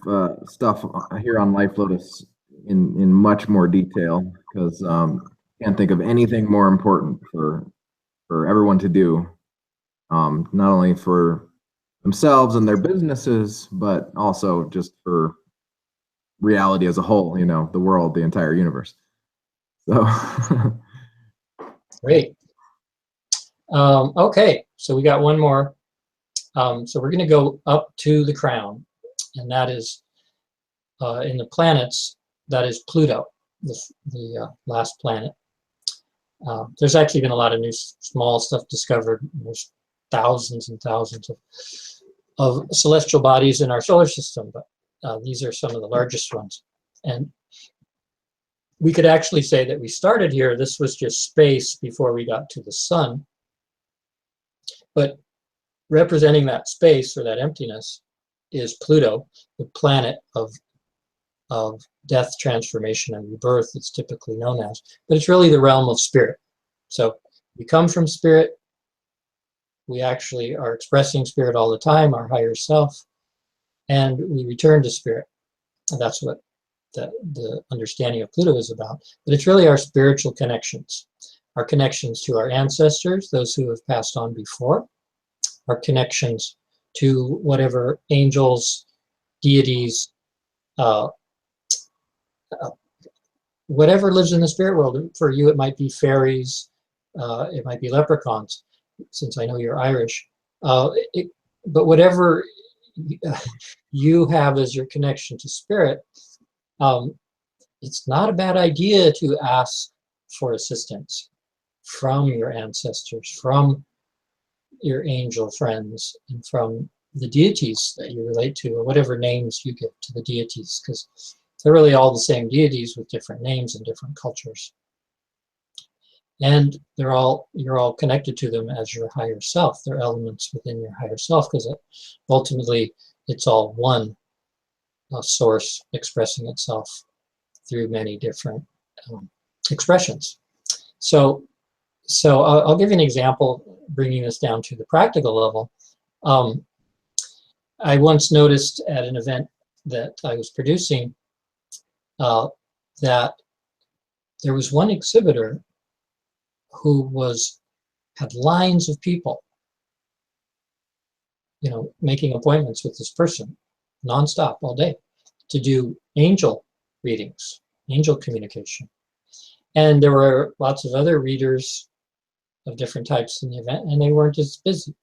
stuff here on Life Lotus in much more detail, because can't think of anything more important for everyone to do, not only for themselves and their businesses, but also just for reality as a whole, you know, the world, the entire universe. So Great. Okay, so we got one more. So we're going to go up to the crown, and that is in the planets, that is Pluto, the last planet. There's actually been a lot of new small stuff discovered. There's thousands and thousands of celestial bodies in our solar system, but these are some of the largest ones. And we could actually say that we started here. This was just space before we got to the sun. But representing that space or that emptiness is Pluto, the planet of death, transformation, and rebirth, it's typically known as. But it's really the realm of spirit. So we come from spirit. We actually are expressing spirit all the time, our higher self, and we return to spirit. And that's what the understanding of Pluto is about. But it's really our spiritual connections, our connections to our ancestors, those who have passed on before, our connections to whatever angels, deities, whatever lives in the spirit world. For you, it might be fairies, it might be leprechauns, since I know you're Irish. But whatever you have as your connection to spirit, it's not a bad idea to ask for assistance from your ancestors, from your angel friends, and from the deities that you relate to, or whatever names you give to the deities, because they're really all the same deities with different names and different cultures. And you're all connected to them as your higher self. They're elements within your higher self, because ultimately it's all one source expressing itself through many different expressions. So I'll give you an example, bringing this down to the practical level. I once noticed at an event that I was producing that there was one exhibitor who had lines of people, you know, making appointments with this person nonstop all day to do angel readings, angel communication. And there were lots of other readers of different types in the event, and they weren't as busy.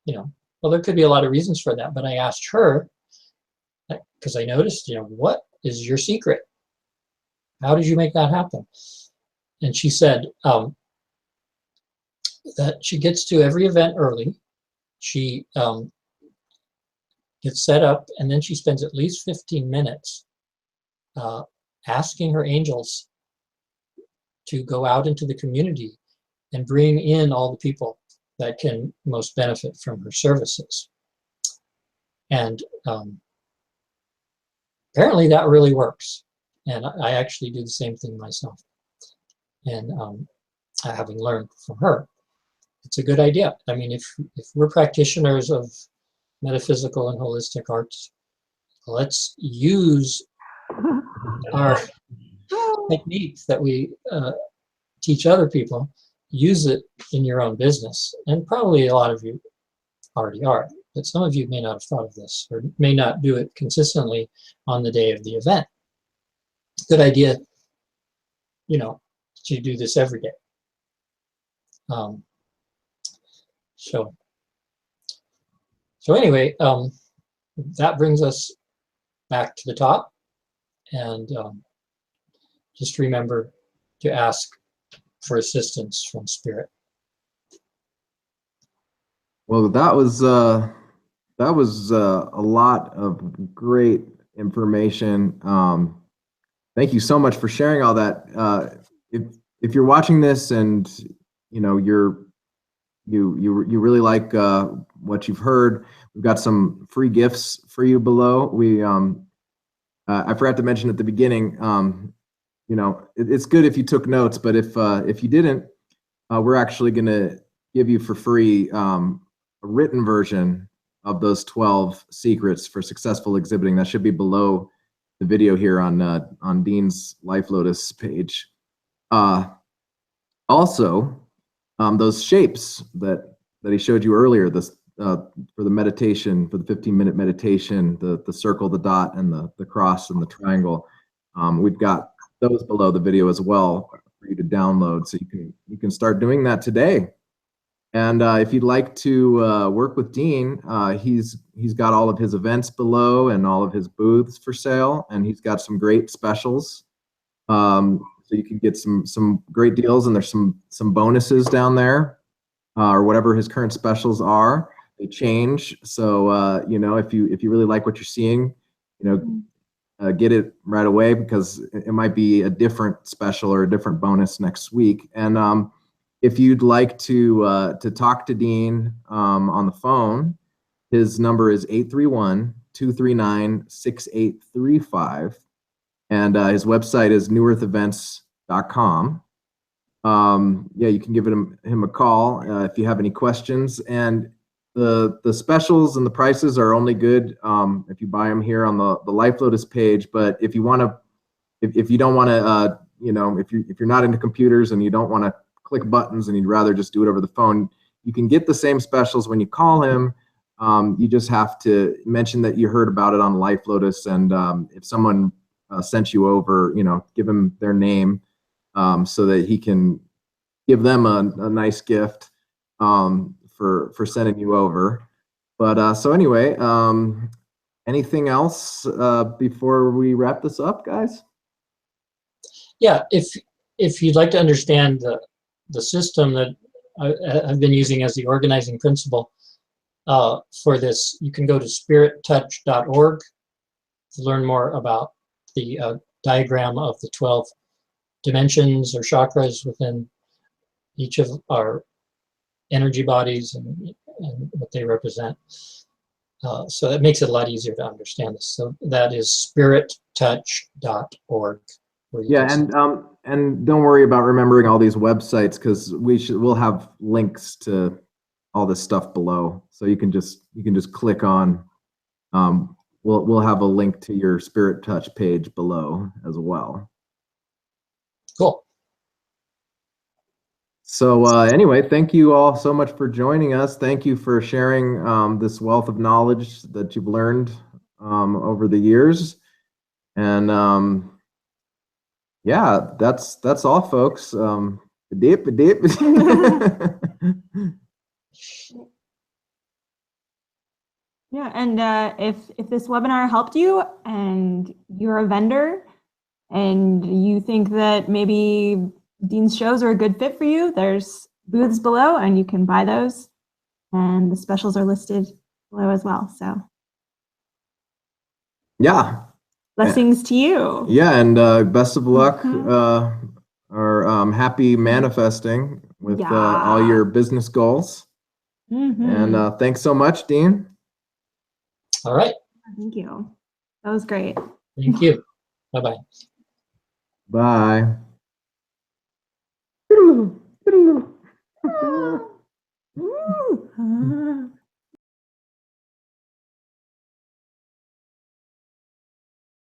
You know, well, there could be a lot of reasons for that, but I asked her, because I noticed, you know, what is your secret? How did you make that happen? And she said that she gets to every event early. She gets set up, and then she spends at least 15 minutes asking her angels to go out into the community and bring in all the people that can most benefit from her services. And apparently that really works. And I actually do the same thing myself. And having learned from her, it's a good idea. I mean, if we're practitioners of metaphysical and holistic arts, let's use our techniques that we teach other people, use it in your own business. And probably a lot of you already are, but some of you may not have thought of this, or may not do it consistently on the day of the event. Good idea, you know, to do this every day. So anyway, that brings us back to the top, and just remember to ask for assistance from spirit. Well, that was a lot of great information. Thank you so much for sharing all that. If you're watching this and you know you really like what you've heard, we've got some free gifts for you below. I forgot to mention at the beginning. You know, it's good if you took notes, but if you didn't, we're actually going to give you for free a written version of those 12 secrets for successful exhibiting. That should be below the video here on Dean's Life Lotus page. Also, those shapes that he showed you earlier, the for the meditation, for the 15-minute meditation, the circle, the dot, and the cross and the triangle. We've got those below the video as well for you to download, so you can start doing that today. And if you'd like to work with Dean, he's got all of his events below and all of his booths for sale, and he's got some great specials. So you can get some great deals, and there's some bonuses down there, or whatever his current specials are. They change, so you know, if you really like what you're seeing, you know, get it right away, because it might be a different special or a different bonus next week. And if you'd like to talk to Dean on the phone, his number is 831-239-6835, and his website is newearthevents.com. Yeah, you can give him a call if you have any questions. And the specials and the prices are only good if you buy them here on the Life Lotus page. But if you want to, if you don't want to, you know, if you're not into computers and you don't want to click buttons and you'd rather just do it over the phone, you can get the same specials when you call him. You just have to mention that you heard about it on Life Lotus, and if someone sent you over, you know, give him their name so that he can give them a nice gift for sending you over. But so anyway, anything else before we wrap this up, guys? Yeah, if you'd like to understand the system that I've been using as the organizing principle for this, you can go to spirittouch.org to learn more about the diagram of the 12 dimensions or chakras within each of our energy bodies and what they represent. So that makes it a lot easier to understand this. So that is spirittouch.org. Yeah, and don't worry about remembering all these websites, because we'll have links to all this stuff below, so you can just click on. We'll have a link to your Spirit Touch page below as well. Cool. So anyway, thank you all so much for joining us. Thank you for sharing this wealth of knowledge that you've learned over the years. And yeah, that's all, folks. Dip. Yeah, and if this webinar helped you and you're a vendor and you think that maybe Dean's shows are a good fit for you, there's booths below and you can buy those, and the specials are listed below as well. So yeah, blessings to you. yeah, and best of luck, or happy manifesting with all your business goals. And thanks so much, Dean. All right. Thank you. That was great. Thank you. Bye-bye. Bye. Ooh.